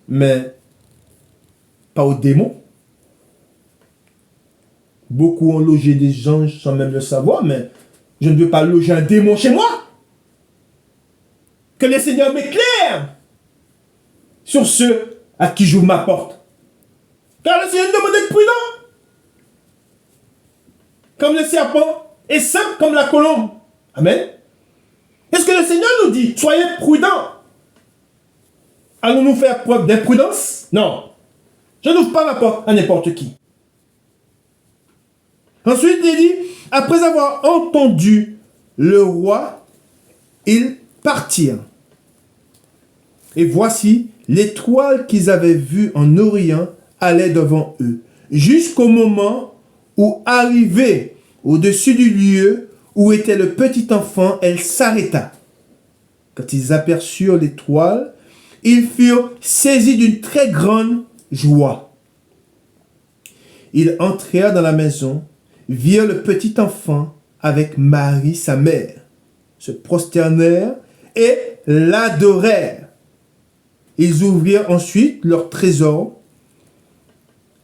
mais pas aux démons. Beaucoup ont logé des anges sans même le savoir, mais je ne veux pas loger un démon chez moi. Que le Seigneur m'éclaire sur ceux à qui j'ouvre ma porte. Car le Seigneur nous demande d'être prudent. Comme le serpent et simple comme la colombe. Amen. Est-ce que le Seigneur nous dit, soyez prudents? Allons-nous faire preuve d'imprudence? Non. Je n'ouvre pas ma porte à n'importe qui. Ensuite, il dit, après avoir entendu le roi, ils partirent. Et voici, l'étoile qu'ils avaient vue en Orient allait devant eux, jusqu'au moment où, arrivée au-dessus du lieu où était le petit enfant, elle s'arrêta. Quand ils aperçurent l'étoile, ils furent saisis d'une très grande joie. Ils entrèrent dans la maison, virent le petit enfant avec Marie, sa mère, se prosternèrent et l'adorèrent. Ils ouvrirent ensuite leur trésor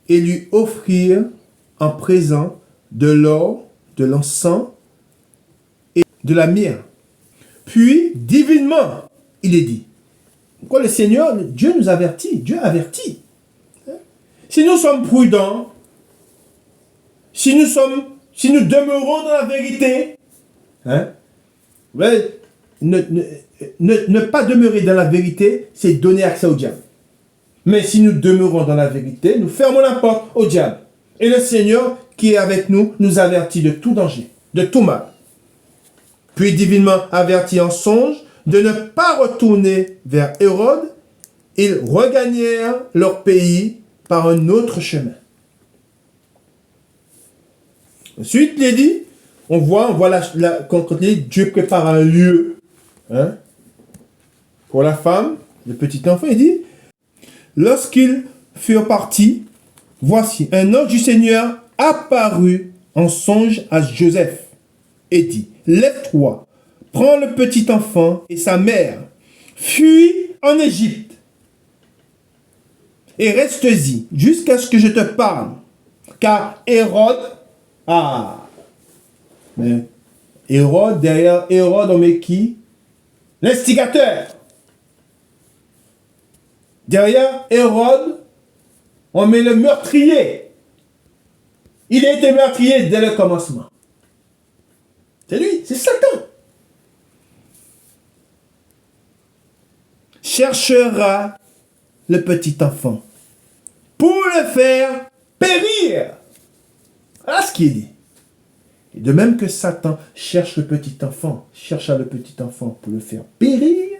et lui offrirent en présent de l'or, de l'encens et de la myrrhe. Puis, divinement, il est dit, pourquoi le Seigneur, Dieu nous avertit, Dieu avertit. Si nous sommes prudents, si nous demeurons dans la vérité, ne pas demeurer dans la vérité, c'est donner accès au diable. Mais si nous demeurons dans la vérité, nous fermons la porte au diable. Et le Seigneur qui est avec nous, nous avertit de tout danger, de tout mal. Puis divinement avertis en songe de ne pas retourner vers Hérode, ils regagnèrent leur pays par un autre chemin. Ensuite, il est dit, on voit quand il dit, Dieu prépare un lieu pour la femme, le petit enfant, il dit, lorsqu'ils furent partis, voici, un ange du Seigneur apparut en songe à Joseph et dit, lève-toi, prends le petit enfant et sa mère, fuis en Égypte et reste-y jusqu'à ce que je te parle, car Hérode, mais Hérode, derrière Hérode, on met qui? L'instigateur. Derrière Hérode, on met le meurtrier. Il a été meurtrier dès le commencement. C'est lui, c'est Satan. Cherchera le petit enfant pour le faire périr. Voilà ce qu'il dit. Et de même que Satan chercha le petit enfant pour le faire périr,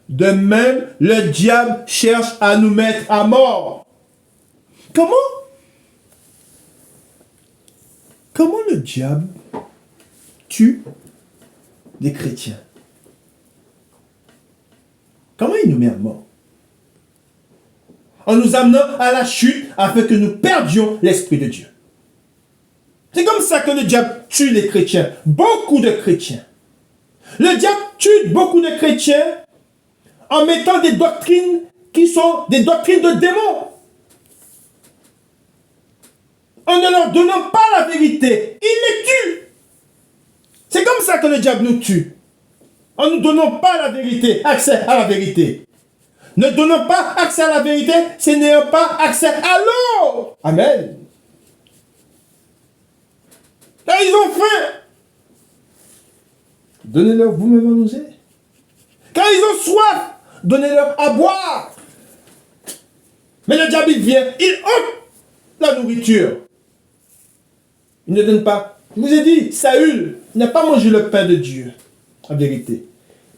de même le diable cherche à nous mettre à mort. Comment le diable tue des chrétiens? Comment il nous met à mort? En nous amenant à la chute afin que nous perdions l'Esprit de Dieu. C'est comme ça que le diable tue les chrétiens. Beaucoup de chrétiens. Le diable tue beaucoup de chrétiens en mettant des doctrines qui sont des doctrines de démons. En ne leur donnant pas la vérité, il les tue. C'est comme ça que le diable nous tue. En ne nous donnant pas la vérité, accès à la vérité. Ne donnant pas accès à la vérité, c'est n'ayant pas accès à l'eau. Amen. Quand ils ont faim, donnez-leur vous-même à manger. Quand ils ont soif, donnez-leur à boire. Mais le diable, il vient, il ôte la nourriture. Il ne donne pas. Je vous ai dit, Saül n'a pas mangé le pain de Dieu, en vérité.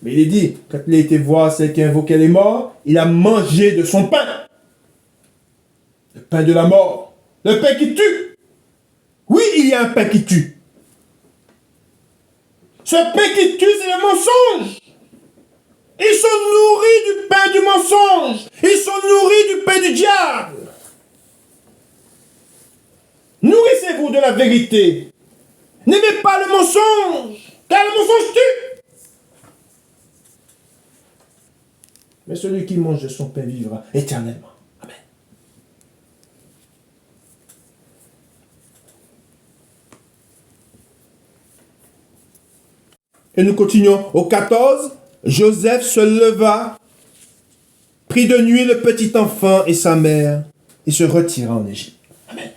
Mais il est dit, quand il a été voir celle qui invoquait les morts, il a mangé de son pain. Le pain de la mort. Le pain qui tue. Oui, il y a un pain qui tue. Ce pain qui tue, c'est le mensonge. Ils sont nourris du pain du mensonge. Ils sont nourris du pain du diable. Nourrissez-vous de la vérité. N'aimez pas le mensonge, car le mensonge tue. Mais celui qui mange de son pain vivra éternellement. Amen. Et nous continuons au 14. Joseph se leva, prit de nuit le petit enfant et sa mère, et se retira en Égypte. Amen.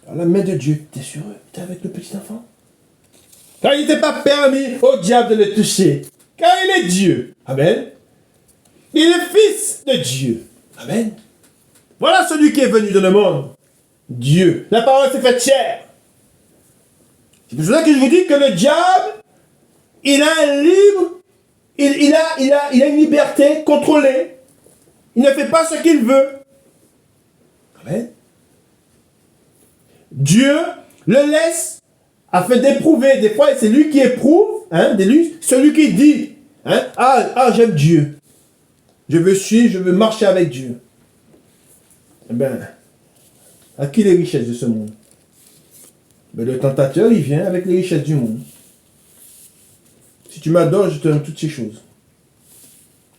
Alors, la main de Dieu était sur eux, était avec le petit enfant. Car il n'était pas permis au diable de le toucher. Car il est Dieu. Amen. Il est fils de Dieu. Amen. Voilà celui qui est venu dans le monde. Dieu. La parole s'est faite chair. C'est pour cela que je vous dis que le diable, il a un libre, il a une liberté contrôlée. Il ne fait pas ce qu'il veut. Amen. Dieu le laisse afin d'éprouver. Des fois, c'est lui qui éprouve, celui qui dit, j'aime Dieu. Je veux suivre, je veux marcher avec Dieu. Eh bien, à qui les richesses de ce monde? Ben, le tentateur, il vient avec les richesses du monde. Si tu m'adores, je te donne toutes ces choses.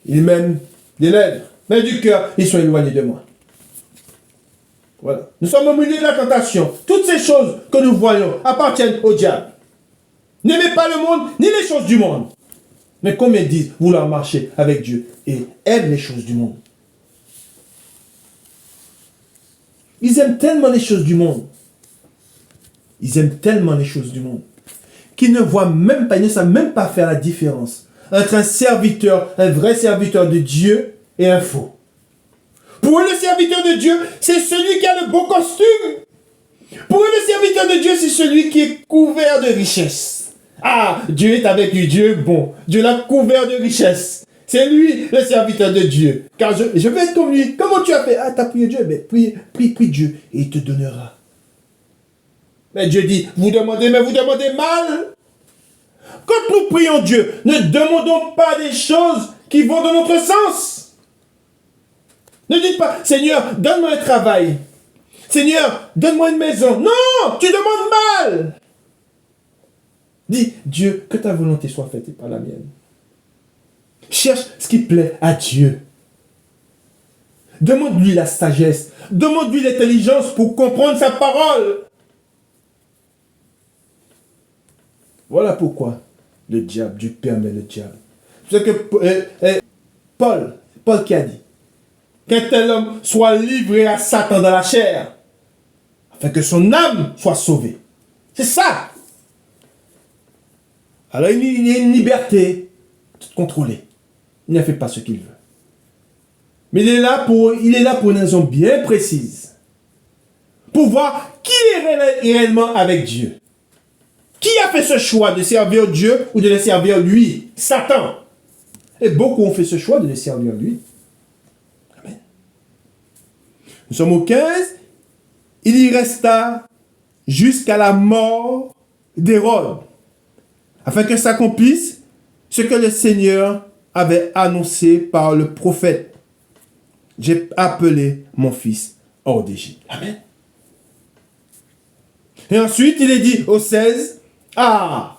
Il m'aime des lèvres, mais du cœur, ils sont éloignés de moi. Voilà. Nous sommes au milieu de la tentation. Toutes ces choses que nous voyons appartiennent au diable. N'aimez pas le monde, ni les choses du monde. Mais combien disent vouloir marcher avec Dieu et aiment les choses du monde? Ils aiment tellement les choses du monde. Ils aiment tellement les choses du monde qu'ils ne voient même pas, ils ne savent même pas faire la différence entre un serviteur, un vrai serviteur de Dieu et un faux. Pour eux, le serviteur de Dieu, c'est celui qui a le beau costume. Pour eux, le serviteur de Dieu, c'est celui qui est couvert de richesses. Ah, Dieu est avec lui, Dieu est bon. Dieu l'a couvert de richesses. C'est lui le serviteur de Dieu. Car je vais être comme lui. Comment tu as fait? Ah, tu as prié Dieu. Mais prie Dieu et il te donnera. Mais Dieu dit, vous demandez, mais vous demandez mal. Quand nous prions Dieu, ne demandons pas des choses qui vont dans notre sens. Ne dites pas, Seigneur, donne-moi un travail. Seigneur, donne-moi une maison. Non, tu demandes mal. Dis, Dieu, que ta volonté soit faite et pas la mienne. Cherche ce qui plaît à Dieu. Demande-lui la sagesse. Demande-lui l'intelligence pour comprendre sa parole. Voilà pourquoi le diable, Dieu permet le diable. C'est ce que Paul qui a dit, qu'un tel homme soit livré à Satan dans la chair, afin que son âme soit sauvée. C'est ça. Alors il y a une liberté de contrôler. Il ne fait pas ce qu'il veut. Mais il est là pour une raison bien précise. Pour voir qui est réellement avec Dieu. Qui a fait ce choix de servir Dieu ou de le servir lui? Satan. Et beaucoup ont fait ce choix de le servir lui. Amen. Nous sommes au 15. Il y resta jusqu'à la mort d'Hérode, afin que s'accomplisse ce que le Seigneur avait annoncé par le prophète. J'ai appelé mon fils hors d'Égypte. Amen. Et ensuite, il est dit au 16, ah,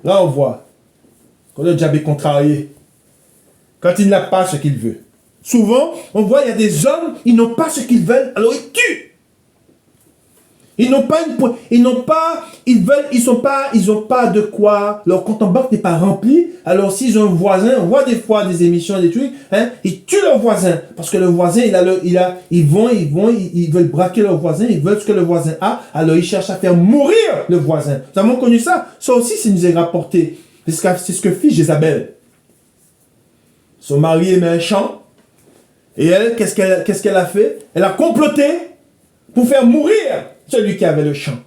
là on voit, quand le diable est contrarié, quand il n'a pas ce qu'il veut. Souvent, on voit, il y a des hommes, ils n'ont pas ce qu'ils veulent, alors ils tuent. Ils n'ont pas ils ont pas de quoi, leur compte en banque n'est pas rempli. Alors s'ils ont un voisin, on voit des fois des émissions, des trucs, hein, ils tuent leur voisin. Parce que le voisin, ils veulent braquer leur voisin, ils veulent ce que le voisin a, alors ils cherchent à faire mourir le voisin. Nous avons connu ça. Ça aussi, c'est nous est rapporté. C'est ce que fit Jézabel. Son mari aimait un champ. Et elle, qu'est-ce qu'elle a fait? Elle a comploté pour faire mourir celui qui avait le champ,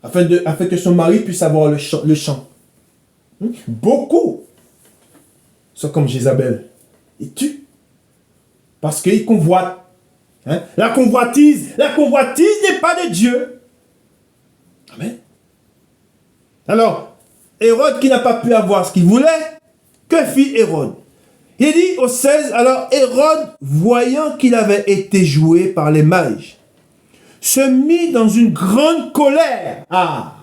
afin que son mari puisse avoir le champ. Beaucoup sont comme Jézabel. Ils tuent. Parce qu'ils convoitent. Hein? La convoitise n'est pas de Dieu. Amen. Alors, Hérode qui n'a pas pu avoir ce qu'il voulait, que fit Hérode? Il dit au 16, alors Hérode, voyant qu'il avait été joué par les mages, se mit dans une grande colère. Ah,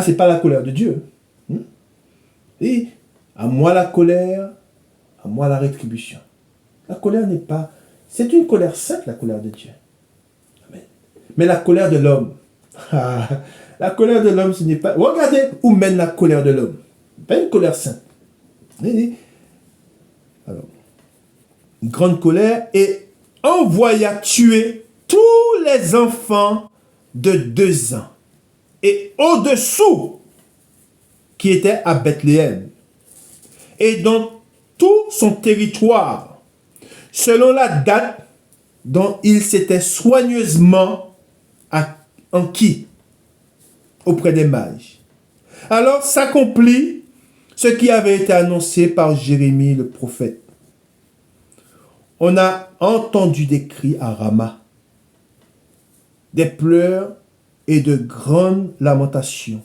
c'est pas la colère de Dieu. Et à moi la colère, à moi la rétribution. La colère n'est pas... C'est une colère sainte, la colère de Dieu. Amen. Mais la colère de l'homme, la colère de l'homme, ce n'est pas... Regardez où mène la colère de l'homme. Pas une colère sainte. Alors, une grande colère et envoya tuer tous les enfants de 2 ans et au-dessous qui étaient à Bethléem et dans tout son territoire, selon la date dont il s'était soigneusement enquis auprès des mages. Alors s'accomplit ce qui avait été annoncé par Jérémie le prophète. On a entendu des cris à Rama, des pleurs et de grandes lamentations.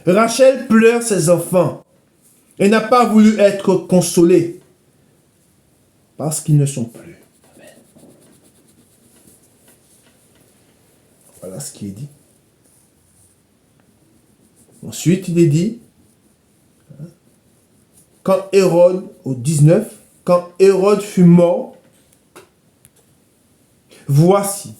Rachel pleure ses enfants et n'a pas voulu être consolée parce qu'ils ne sont plus. Amen. Voilà ce qui est dit. Ensuite, il est dit, quand Hérode, au 19, quand Hérode fut mort, voici,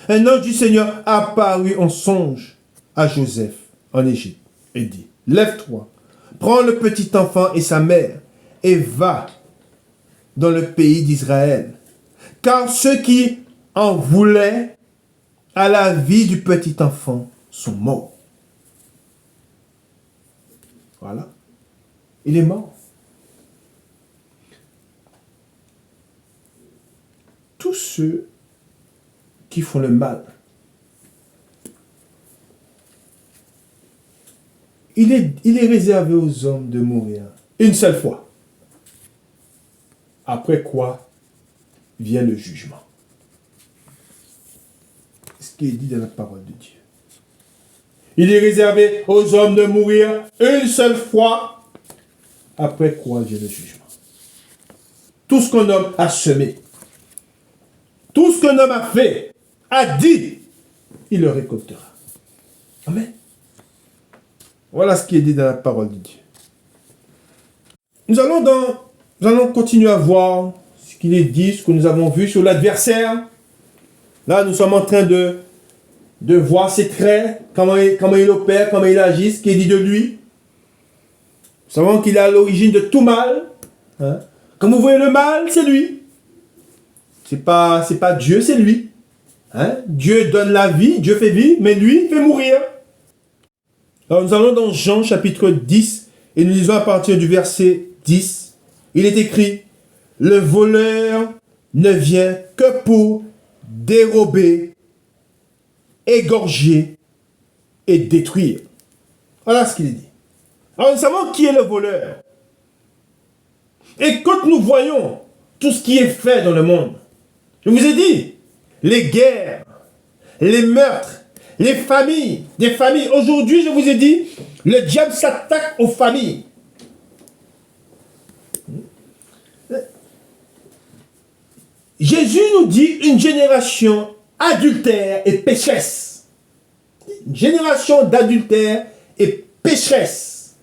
un ange du Seigneur apparut en songe à Joseph en Égypte et dit, lève-toi, prends le petit enfant et sa mère et va dans le pays d'Israël, car ceux qui en voulaient à la vie du petit enfant sont morts. Voilà, il est mort. Tous ceux qui font le mal il est réservé aux hommes de mourir une seule fois. Après quoi vient le jugement. Ce qui est dit dans la parole de Dieu. Il est réservé aux hommes de mourir une seule fois. Après quoi vient le jugement. Tout ce qu'un homme a semé, tout ce qu'un homme a fait, a dit, il le récoltera. Amen. Voilà ce qui est dit dans la parole de Dieu. Nous allons continuer à voir ce qu'il est dit, ce que nous avons vu sur l'adversaire. Là, nous sommes en train de voir ses traits, comment il opère, comment il agit, ce qui est dit de lui. Nous savons qu'il est à l'origine de tout mal. Hein? Quand vous voyez le mal, c'est lui. C'est pas Dieu, c'est lui. Hein? Dieu donne la vie, Dieu fait vivre, mais lui fait mourir. Alors nous allons dans Jean chapitre 10 et nous lisons à partir du verset 10. Il est écrit, le voleur ne vient que pour dérober, égorger et détruire. Voilà ce qu'il est dit. Alors nous savons qui est le voleur. Et quand nous voyons tout ce qui est fait dans le monde, je vous ai dit, les guerres, les meurtres, les familles, des familles. Aujourd'hui, je vous ai dit, le diable s'attaque aux familles. Jésus nous dit une génération adultère et pécheresse. Une génération d'adultère et pécheresse.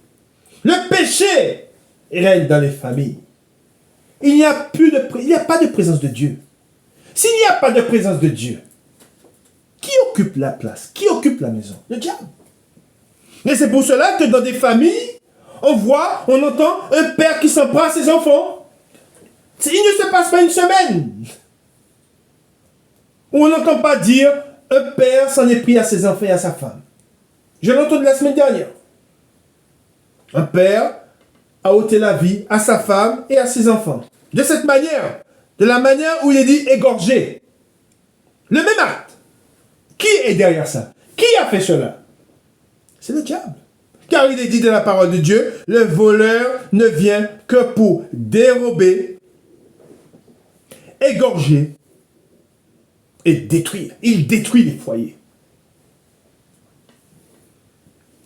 Le péché règne dans les familles. Il n'y a pas de présence de Dieu. S'il n'y a pas de présence de Dieu, qui occupe la place? Qui occupe la maison? Le diable. Et c'est pour cela que dans des familles, on entend un père qui s'en prend à ses enfants. Il ne se passe pas une semaine où on n'entend pas dire un père s'en est pris à ses enfants et à sa femme. Je l'ai entendu la semaine dernière. Un père a ôté la vie à sa femme et à ses enfants. De cette manière, de la manière où il est dit égorger. Le même acte. Qui est derrière ça? Qui a fait cela? C'est le diable. Car il est dit dans la parole de Dieu, le voleur ne vient que pour dérober, égorger et détruire. Il détruit les foyers.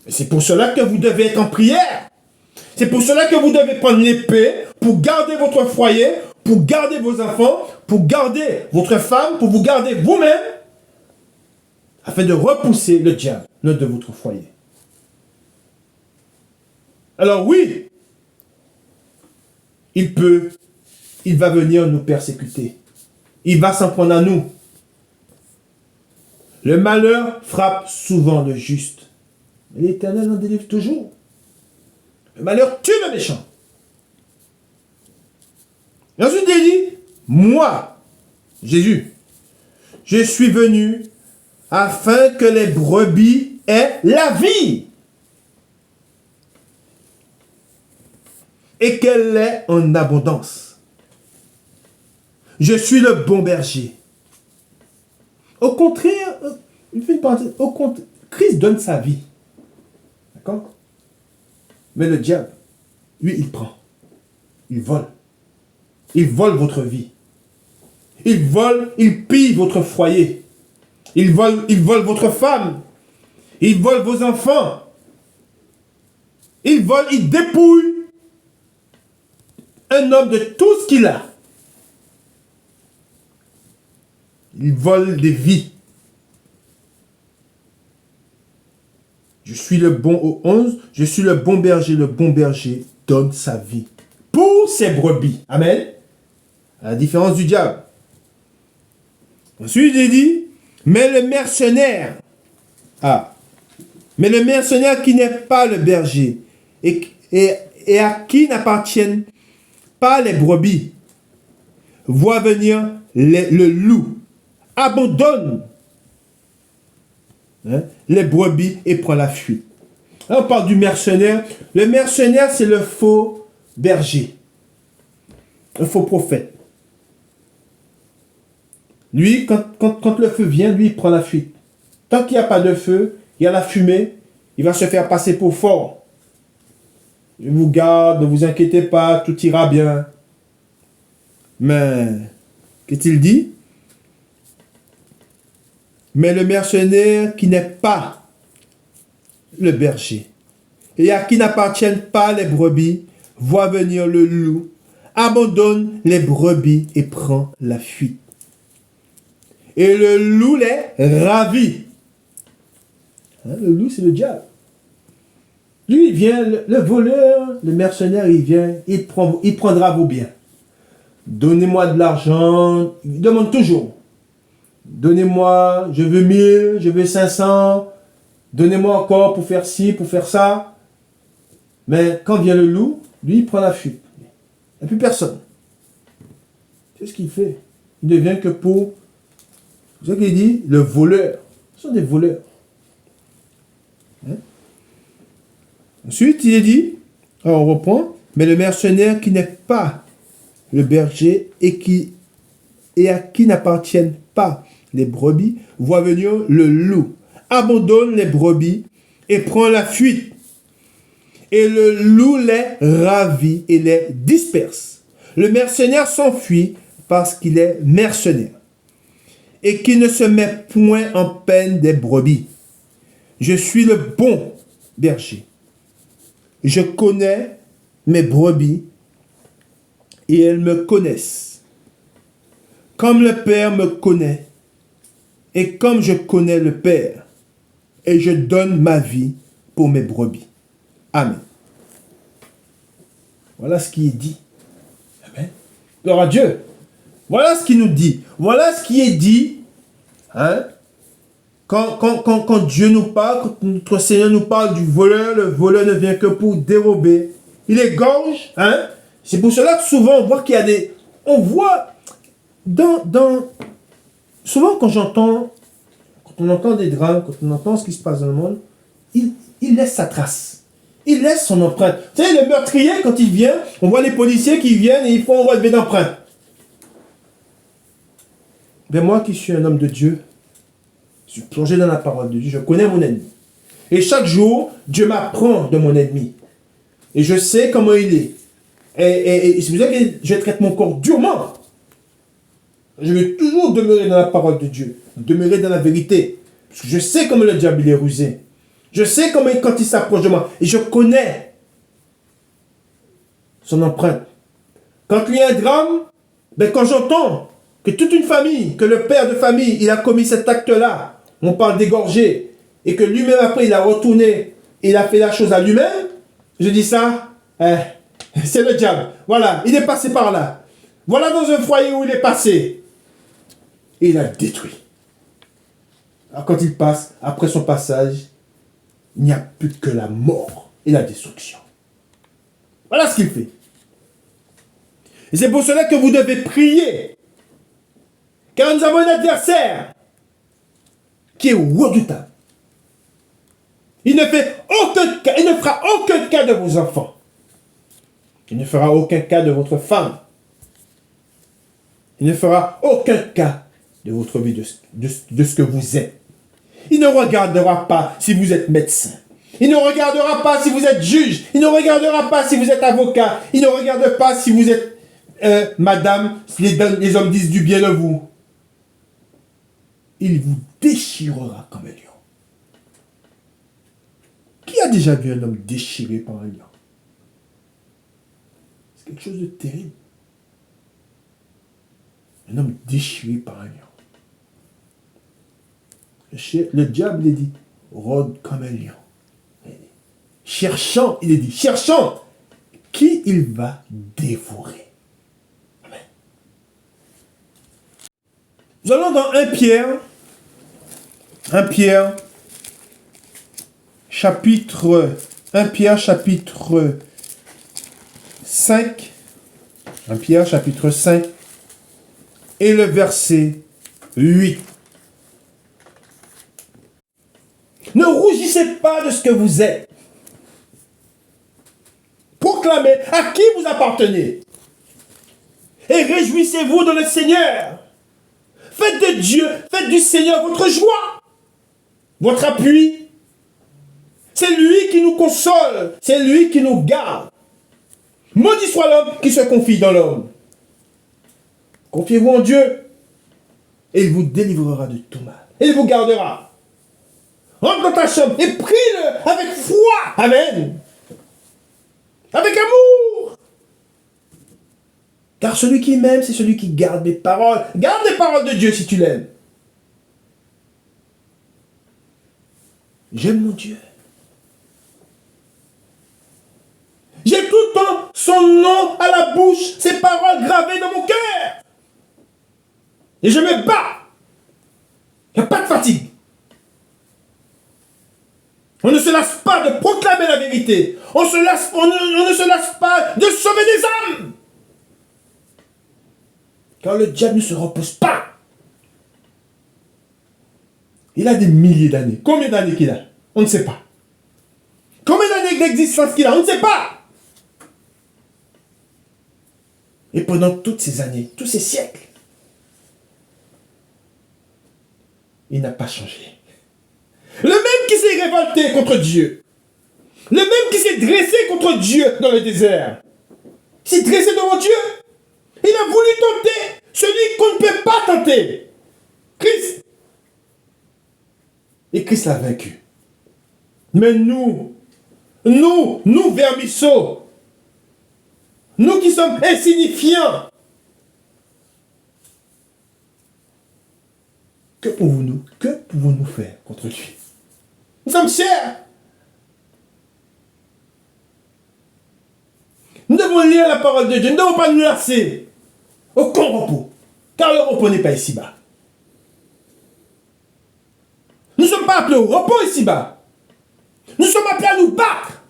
Et c'est pour cela que vous devez être en prière. C'est pour cela que vous devez prendre l'épée pour garder votre foyer, pour garder vos enfants, pour garder votre femme, pour vous garder vous-même, afin de repousser le diable de votre foyer. Alors oui, il va venir nous persécuter. Il va s'en prendre à nous. Le malheur frappe souvent le juste. Mais l'Éternel en délivre toujours. Le malheur tue le méchant. Et ensuite il dit, moi, Jésus, je suis venu afin que les brebis aient la vie et qu'elle l'ait en abondance. Je suis le bon berger. Au contraire, Christ donne sa vie. D'accord? Mais le diable, lui, il prend. Il vole. Il vole votre vie. Il pille votre foyer. Il vole votre femme. Il vole vos enfants. Il dépouille un homme de tout ce qu'il a. Il vole des vies. Je suis le bon au 11. Je suis le bon berger. Le bon berger donne sa vie pour ses brebis. Amen. À la différence du diable. Ensuite, il dit, mais le mercenaire qui n'est pas le berger et à qui n'appartiennent pas les brebis, voit venir le loup, abandonne les brebis et prend la fuite. Là, on parle du mercenaire. Le mercenaire, c'est le faux berger, un faux prophète. Lui, quand le feu vient, lui, il prend la fuite. Tant qu'il n'y a pas de feu, il y a la fumée, Il va se faire passer pour fort. Je vous garde, ne vous inquiétez pas, tout ira bien. Mais, qu'est-il dit? Mais le mercenaire qui n'est pas le berger et à qui n'appartiennent pas les brebis voit venir le loup, abandonne les brebis et prend la fuite. Et le loup les ravit. Hein, le loup, c'est le diable. Lui, il vient, le voleur, le mercenaire, il vient, il prendra vos biens. Donnez-moi de l'argent. Il demande toujours. Donnez-moi, je veux 1000, je veux 500. Donnez-moi encore pour faire ci, pour faire ça. Mais quand vient le loup, lui, il prend la fuite. Il n'y a plus personne. C'est ce qu'il fait. Il ne devient que pour... C'est ce qu'il dit, le voleur. Ce sont des voleurs. Hein? Ensuite, il est dit, alors on reprend, mais le mercenaire qui n'est pas le berger et à qui n'appartiennent pas les brebis, voit venir le loup, abandonne les brebis et prend la fuite. Et le loup les ravit et les disperse. Le mercenaire s'enfuit parce qu'il est mercenaire et qui ne se met point en peine des brebis. Je suis le bon berger. Je connais mes brebis et elles me connaissent. Comme le Père me connaît et comme je connais le Père, et je donne ma vie pour mes brebis. Amen. Voilà ce qui est dit. Amen. Gloire à Dieu. Voilà ce qu'il nous dit. Voilà ce qui est dit. Hein? Quand Dieu nous parle, quand notre Seigneur nous parle du voleur, le voleur ne vient que pour dérober. Il égorge. Hein? C'est pour cela que souvent on voit qu'il y a des... On voit souvent quand on entend des drames, quand on entend ce qui se passe dans le monde, il laisse sa trace. Il laisse son empreinte. Tu sais, le meurtrier, quand il vient, on voit les policiers qui viennent et ils font relever d'empreinte. Mais moi qui suis un homme de Dieu, je suis plongé dans la parole de Dieu, je connais mon ennemi. Et chaque jour, Dieu m'apprend de mon ennemi. Et je sais comment il est. Et c'est pour ça que je traite mon corps durement. Je vais toujours demeurer dans la parole de Dieu, demeurer dans la vérité. Parce que je sais comment le diable il est rusé. Je sais comment quand il s'approche de moi. Et je connais son empreinte. Quand il y a un drame, ben quand j'entends que toute une famille, que le père de famille, il a commis cet acte-là, on parle d'égorger, et que lui-même après il a retourné, il a fait la chose à lui-même, je dis ça, c'est le diable. Voilà, il est passé par là. Voilà dans un foyer où il est passé. Et il a détruit. Alors quand il passe, après son passage, il n'y a plus que la mort et la destruction. Voilà ce qu'il fait. Et c'est pour cela que vous devez prier. Car nous avons un adversaire qui est redoutable. Il ne fera aucun cas de vos enfants. Il ne fera aucun cas de votre femme. Il ne fera aucun cas de votre vie, de ce que vous êtes. Il ne regardera pas si vous êtes médecin. Il ne regardera pas si vous êtes juge. Il ne regardera pas si vous êtes avocat. Il ne regarde pas si vous êtes madame, si les hommes disent du bien de vous. Il vous déchirera comme un lion. Qui a déjà vu un homme déchiré par un lion? C'est quelque chose de terrible. Un homme déchiré par un lion. Le diable, il dit, rôde comme un lion. Cherchant, il est dit, cherchant qui il va dévorer. Amen. Nous allons dans 1 Pierre, chapitre 5, 1 Pierre, chapitre 5, et le verset 8. Ne rougissez pas de ce que vous êtes. Proclamez à qui vous appartenez. Et réjouissez-vous dans le Seigneur. Faites de Dieu, faites du Seigneur votre joie, votre appui. C'est lui qui nous console. C'est lui qui nous garde. Maudit soit l'homme qui se confie dans l'homme. Confiez-vous en Dieu et il vous délivrera de tout mal. Et il vous gardera. Rentre dans ta chambre et prie-le avec foi. Amen. Avec amour. Car celui qui m'aime, c'est celui qui garde mes paroles. Garde les paroles de Dieu si tu l'aimes. J'aime mon Dieu. J'ai tout le temps son nom à la bouche, ses paroles gravées dans mon cœur. Et je me bats. Il n'y a pas de fatigue. On ne se lasse pas de proclamer la vérité. On ne se lasse pas de sauver des âmes. Car le diable ne se repose pas. Il a des milliers d'années. Combien d'années qu'il a? On ne sait pas. Combien d'années d'existence qu'il a? On ne sait pas. Et pendant toutes ces années, tous ces siècles, il n'a pas changé. Le même qui s'est révolté contre Dieu, le même qui s'est dressé contre Dieu dans le désert, s'est dressé devant Dieu, il a voulu tenter celui qu'on ne peut pas tenter, Christ. Et Christ l'a vaincu. Mais nous vermisseaux, nous qui sommes insignifiants, que pouvons-nous faire contre lui? Nous sommes chers. Nous devons lire la parole de Dieu. Nous ne devons pas nous lasser. Aucun repos. Car le repos n'est pas ici-bas. Nous ne sommes pas appelés au repos ici-bas. Nous sommes appelés à nous battre.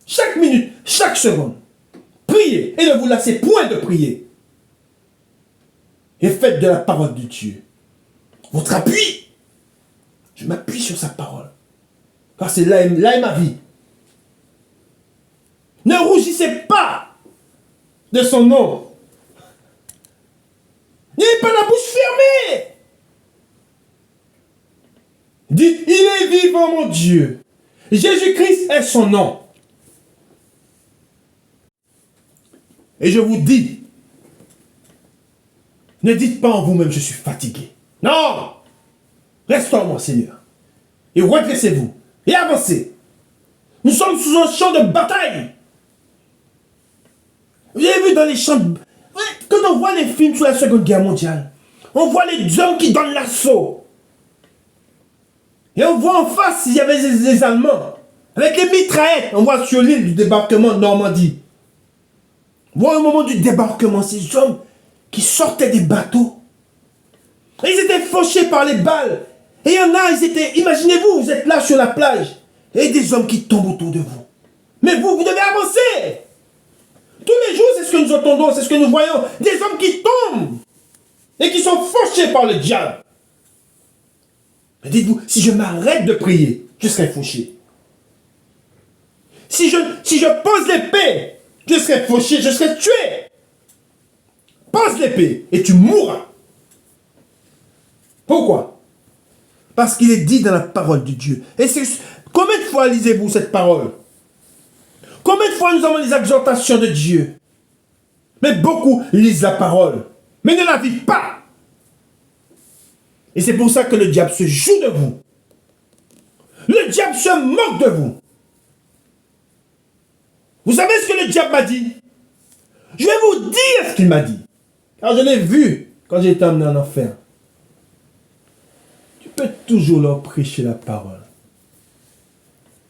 Chaque minute, chaque seconde. Priez et ne vous lassez point de prier. Et faites de la parole de Dieu votre appui. Je m'appuie sur sa parole. Car c'est là est ma vie. Ne rougissez pas de son nom. N'ayez pas la bouche fermée. Dites, il est vivant mon Dieu. Jésus-Christ est son nom. Et je vous dis, ne dites pas en vous-même, je suis fatigué. Non! Restez en moi, Seigneur. Et redressez-vous. Et avancez. Nous sommes sous un champ de bataille. Vous avez vu dans les champs de... Quand on voit les films sur la Seconde Guerre mondiale, on voit les hommes qui donnent l'assaut. Et on voit en face, il y avait les Allemands. Avec les mitraillettes, on voit sur l'île du débarquement de Normandie. On voit au moment du débarquement, ces hommes qui sortaient des bateaux. Et ils étaient fauchés par les balles. Et il y en a, ils étaient... Imaginez-vous, vous êtes là sur la plage. Et des hommes qui tombent autour de vous. Mais vous devez avancer. Tous les jours, c'est ce que nous entendons, c'est ce que nous voyons. Des hommes qui tombent. Et qui sont fauchés par le diable. Mais dites-vous, si je m'arrête de prier, je serai fauché. Si je pose l'épée, je serai fauché, je serai tué. Pose l'épée et tu mourras. Pourquoi? Parce qu'il est dit dans la parole de Dieu. Et c'est combien de fois lisez-vous cette parole? Combien de fois nous avons les exhortations de Dieu? Mais beaucoup lisent la parole, mais ne la vivent pas. Et c'est pour ça que le diable se joue de vous. Le diable se moque de vous. Vous savez ce que le diable m'a dit? Je vais vous dire ce qu'il m'a dit. Car je l'ai vu quand j'ai été emmené en enfer. Tu peux toujours leur prêcher la parole.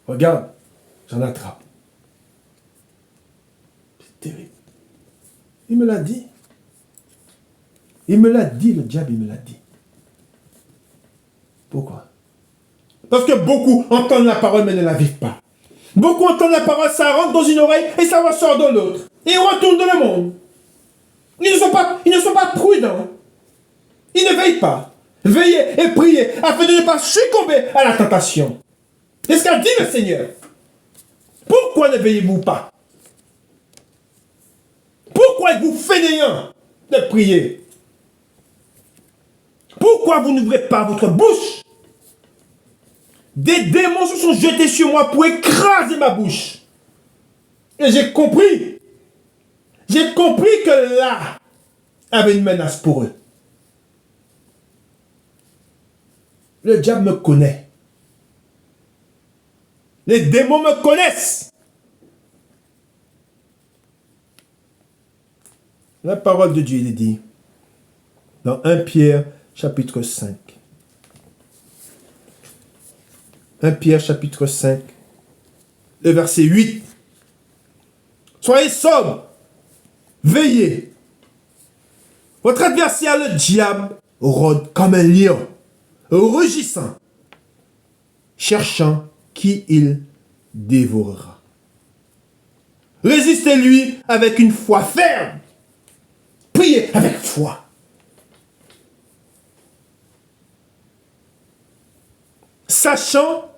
Regarde, j'en attrape. C'est terrible. Il me l'a dit. Il me l'a dit, le diable, il me l'a dit. Pourquoi? Parce que beaucoup entendent la parole mais ne la vivent pas. Beaucoup entendent la parole, ça rentre dans une oreille et ça ressort dans l'autre. Et ils retournent dans le monde. Ils ne sont pas prudents. Ils ne veillent pas. Veillez et priez afin de ne pas succomber à la tentation. C'est ce qu'a dit le Seigneur. Pourquoi ne veillez-vous pas? Pourquoi êtes-vous fainéant de prier? Pourquoi vous n'ouvrez pas votre bouche? Des démons se sont jetés sur moi pour écraser ma bouche. Et j'ai compris. J'ai compris que là avait une menace pour eux. Le diable me connaît. Les démons me connaissent. La parole de Dieu, il est dit dans 1 Pierre chapitre 5. 1 Pierre chapitre 5, le verset 8. Soyez sobres, veillez. Votre adversaire, le diable, rôde comme un lion, rugissant, cherchant qui il dévorera. Résistez-lui avec une foi ferme. Priez avec foi. Sachant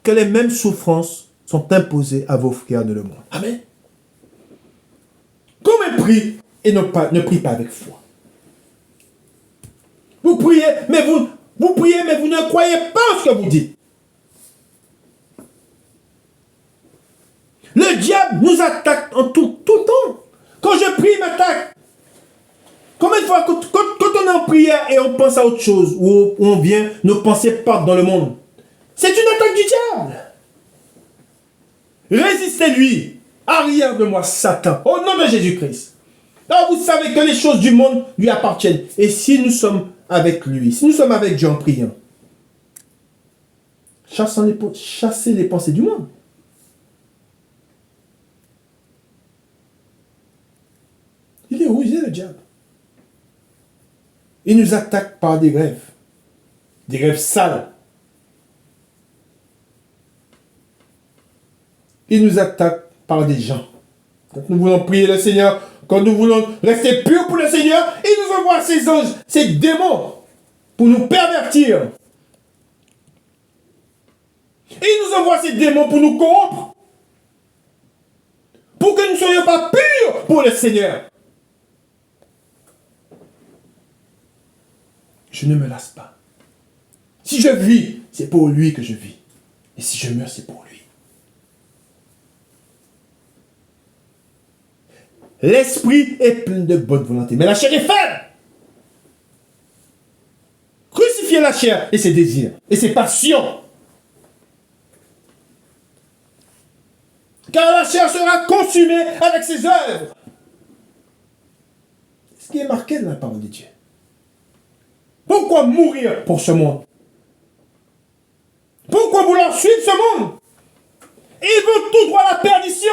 que les mêmes souffrances sont imposées à vos frères de le monde. Amen. Comme prie et ne prie pas avec foi. Vous priez, mais vous priez, mais vous ne croyez pas en ce que vous dites. Le diable nous attaque en tout temps. Quand je prie, il m'attaque. Combien de fois, quand on est en prière et on pense à autre chose, où on vient, nos pensées partent dans le monde, c'est une attaque du diable. Résistez-lui. Arrière de moi, Satan. Au nom de Jésus-Christ. Alors vous savez que les choses du monde lui appartiennent. Et si nous sommes avec lui, si nous sommes avec Dieu en priant, chassez les pensées du monde. Il est rusé, le diable. Il nous attaque par des rêves sales. Il nous attaque par des gens. Quand nous voulons prier le Seigneur, quand nous voulons rester purs pour le Seigneur, il nous envoie ses anges, ses démons, pour nous pervertir. Il nous envoie ces démons pour nous corrompre. Pour que nous ne soyons pas purs pour le Seigneur. Je ne me lasse pas. Si je vis, c'est pour lui que je vis. Et si je meurs, c'est pour lui. L'esprit est plein de bonne volonté, mais la chair est faible. Crucifiez la chair et ses désirs, et ses passions. Car la chair sera consumée avec ses œuvres. C'est ce qui est marqué dans la parole de Dieu. Pourquoi mourir pour ce monde? Pourquoi vouloir suivre ce monde? Ils vont tout droit à la perdition.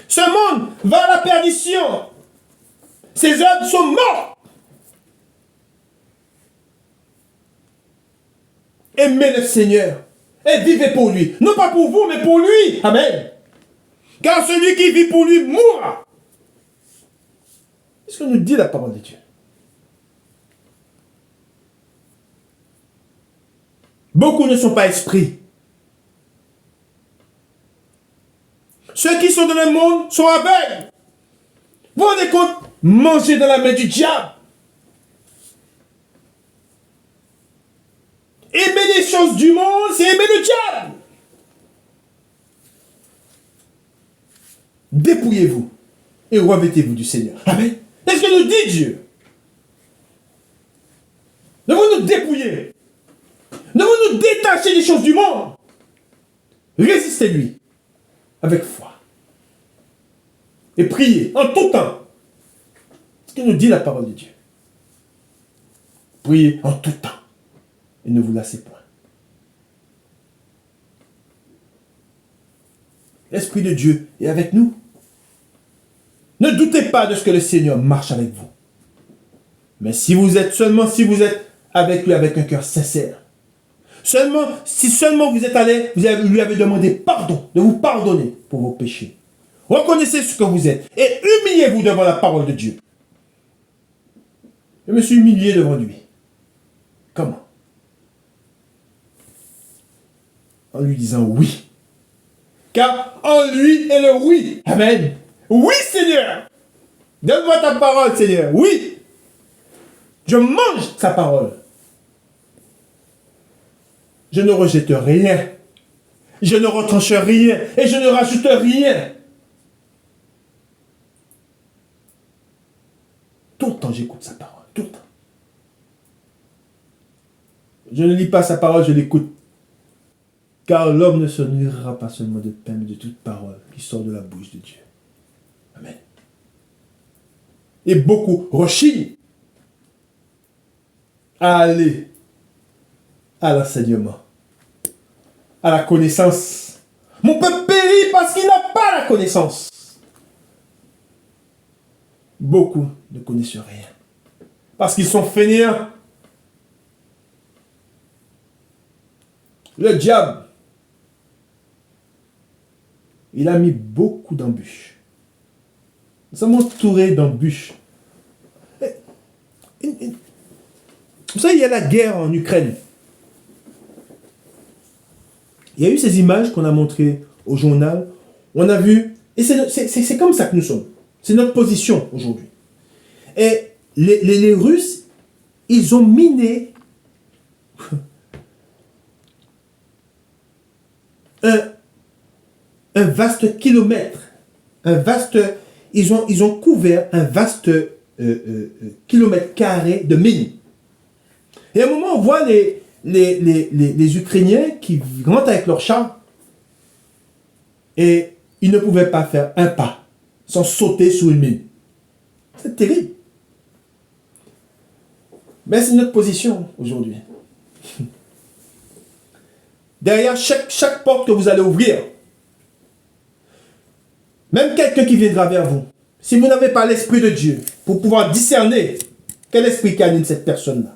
Ce monde va à la perdition. Ses œuvres sont mortes. Aimez le Seigneur et vivez pour lui. Non pas pour vous, mais pour lui. Amen. Car celui qui vit pour lui mourra. C'est ce que nous dit la parole de Dieu. Beaucoup ne sont pas esprits. Ceux qui sont dans le monde sont aveugles. Vous vous rendez compte? Manger dans la main du diable. Aimer les choses du monde, c'est aimer le diable. Dépouillez-vous et revêtez-vous du Seigneur. Amen. C'est ce que nous dit Dieu. Devons nous dépouiller. Devons nous détacher des choses du monde. Résistez-lui avec foi. Et priez en tout temps. C'est ce que nous dit la parole de Dieu. Priez en tout temps. Et ne vous lassez point. L'Esprit de Dieu est avec nous. Ne doutez pas de ce que le Seigneur marche avec vous. Mais si vous êtes avec lui avec un cœur sincère, si seulement vous êtes allé, lui avez demandé pardon, de vous pardonner pour vos péchés. Reconnaissez ce que vous êtes et humiliez-vous devant la parole de Dieu. Je me suis humilié devant lui. Comment? En lui disant oui. Car en lui est le oui. Amen. Oui, Seigneur. Donne-moi ta parole, Seigneur. Oui. Je mange sa parole. je ne rejette rien. Je ne retranche rien et je ne rajoute rien. Tout le temps, j'écoute sa parole. Tout le temps. Je ne lis pas sa parole, je l'écoute. Car l'homme ne se nourrira pas seulement de pain, mais de toute parole qui sort de la bouche de Dieu. Amen. Et beaucoup rechignent à aller à l'enseignement, à la connaissance. Mon peuple périt parce qu'il n'a pas la connaissance. Beaucoup ne connaissent rien. Parce qu'ils sont fainéants. Le diable, il a mis beaucoup d'embûches. Nous sommes entourés d'embûches. Vous savez, il y a la guerre en Ukraine. Il y a eu ces images qu'on a montrées au journal. On a vu, et c'est comme ça que nous sommes. C'est notre position aujourd'hui. Et les Russes, ils ont miné un vaste kilomètre. Ils ont couvert un vaste kilomètre carré de mines. Et à un moment, on voit les Ukrainiens qui rentrent avec leurs chars et ils ne pouvaient pas faire un pas sans sauter sur une mine. C'est terrible. Mais c'est notre position aujourd'hui. Derrière chaque porte que vous allez ouvrir, même quelqu'un qui viendra vers vous, si vous n'avez pas l'Esprit de Dieu pour pouvoir discerner quel esprit qui anime cette personne-là,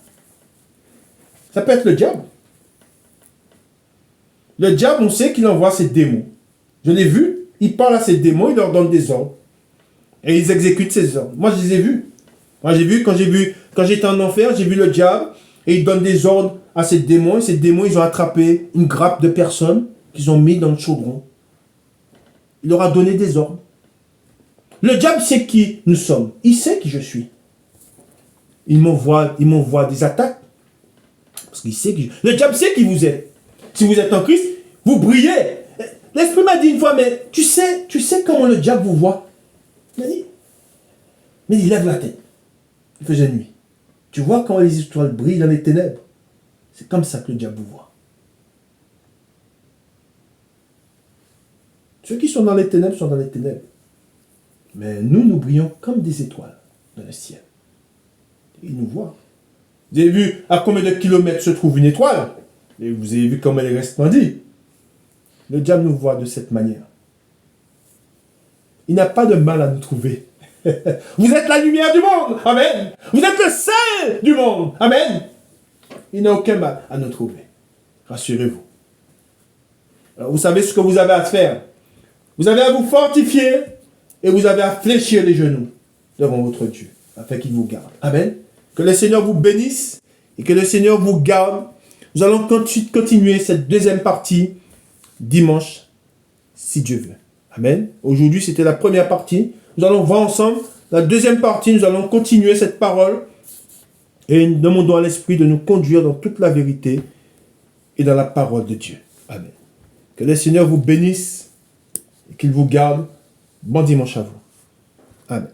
ça peut être le diable. Le diable, on sait qu'il envoie ses démons. Je l'ai vu, il parle à ses démons, il leur donne des ordres. Et ils exécutent ces ordres. Moi, je les ai vus. Moi, quand j'étais en enfer, j'ai vu le diable et il donne des ordres à ces démons. Et ces démons, ils ont attrapé une grappe de personnes qu'ils ont mis dans le chaudron. Il leur a donné des ordres. Le diable sait qui nous sommes. Il sait qui je suis. Il m'envoie des attaques. Parce qu'il sait qui je... Le diable sait qui vous êtes. Si vous êtes en Christ, vous brillez. L'Esprit m'a dit une fois, mais tu sais comment le diable vous voit? Mais il lève la tête. Il faisait nuit. Tu vois comment les étoiles brillent dans les ténèbres? C'est comme ça que le diable vous voit. Ceux qui sont dans les ténèbres sont dans les ténèbres. Mais nous brillons comme des étoiles dans le ciel. Il nous voit. Vous avez vu à combien de kilomètres se trouve une étoile? Et vous avez vu comment elle est resplendie. Le diable nous voit de cette manière. Il n'a pas de mal à nous trouver. Vous êtes la lumière du monde. Amen. Vous êtes le sel du monde. Amen. Il n'a aucun mal à nous trouver. Rassurez-vous. Alors, vous savez ce que vous avez à faire. Vous avez à vous fortifier et vous avez à fléchir les genoux devant votre Dieu afin qu'il vous garde. Amen. Que le Seigneur vous bénisse et que le Seigneur vous garde. Nous allons continuer cette deuxième partie dimanche, si Dieu veut. Amen. Aujourd'hui, c'était la première partie. Nous allons voir ensemble la deuxième partie. Nous allons continuer cette parole et nous demandons à l'Esprit de nous conduire dans toute la vérité et dans la parole de Dieu. Amen. Que le Seigneur vous bénisse et qu'il vous garde. Bon dimanche à vous. Amen.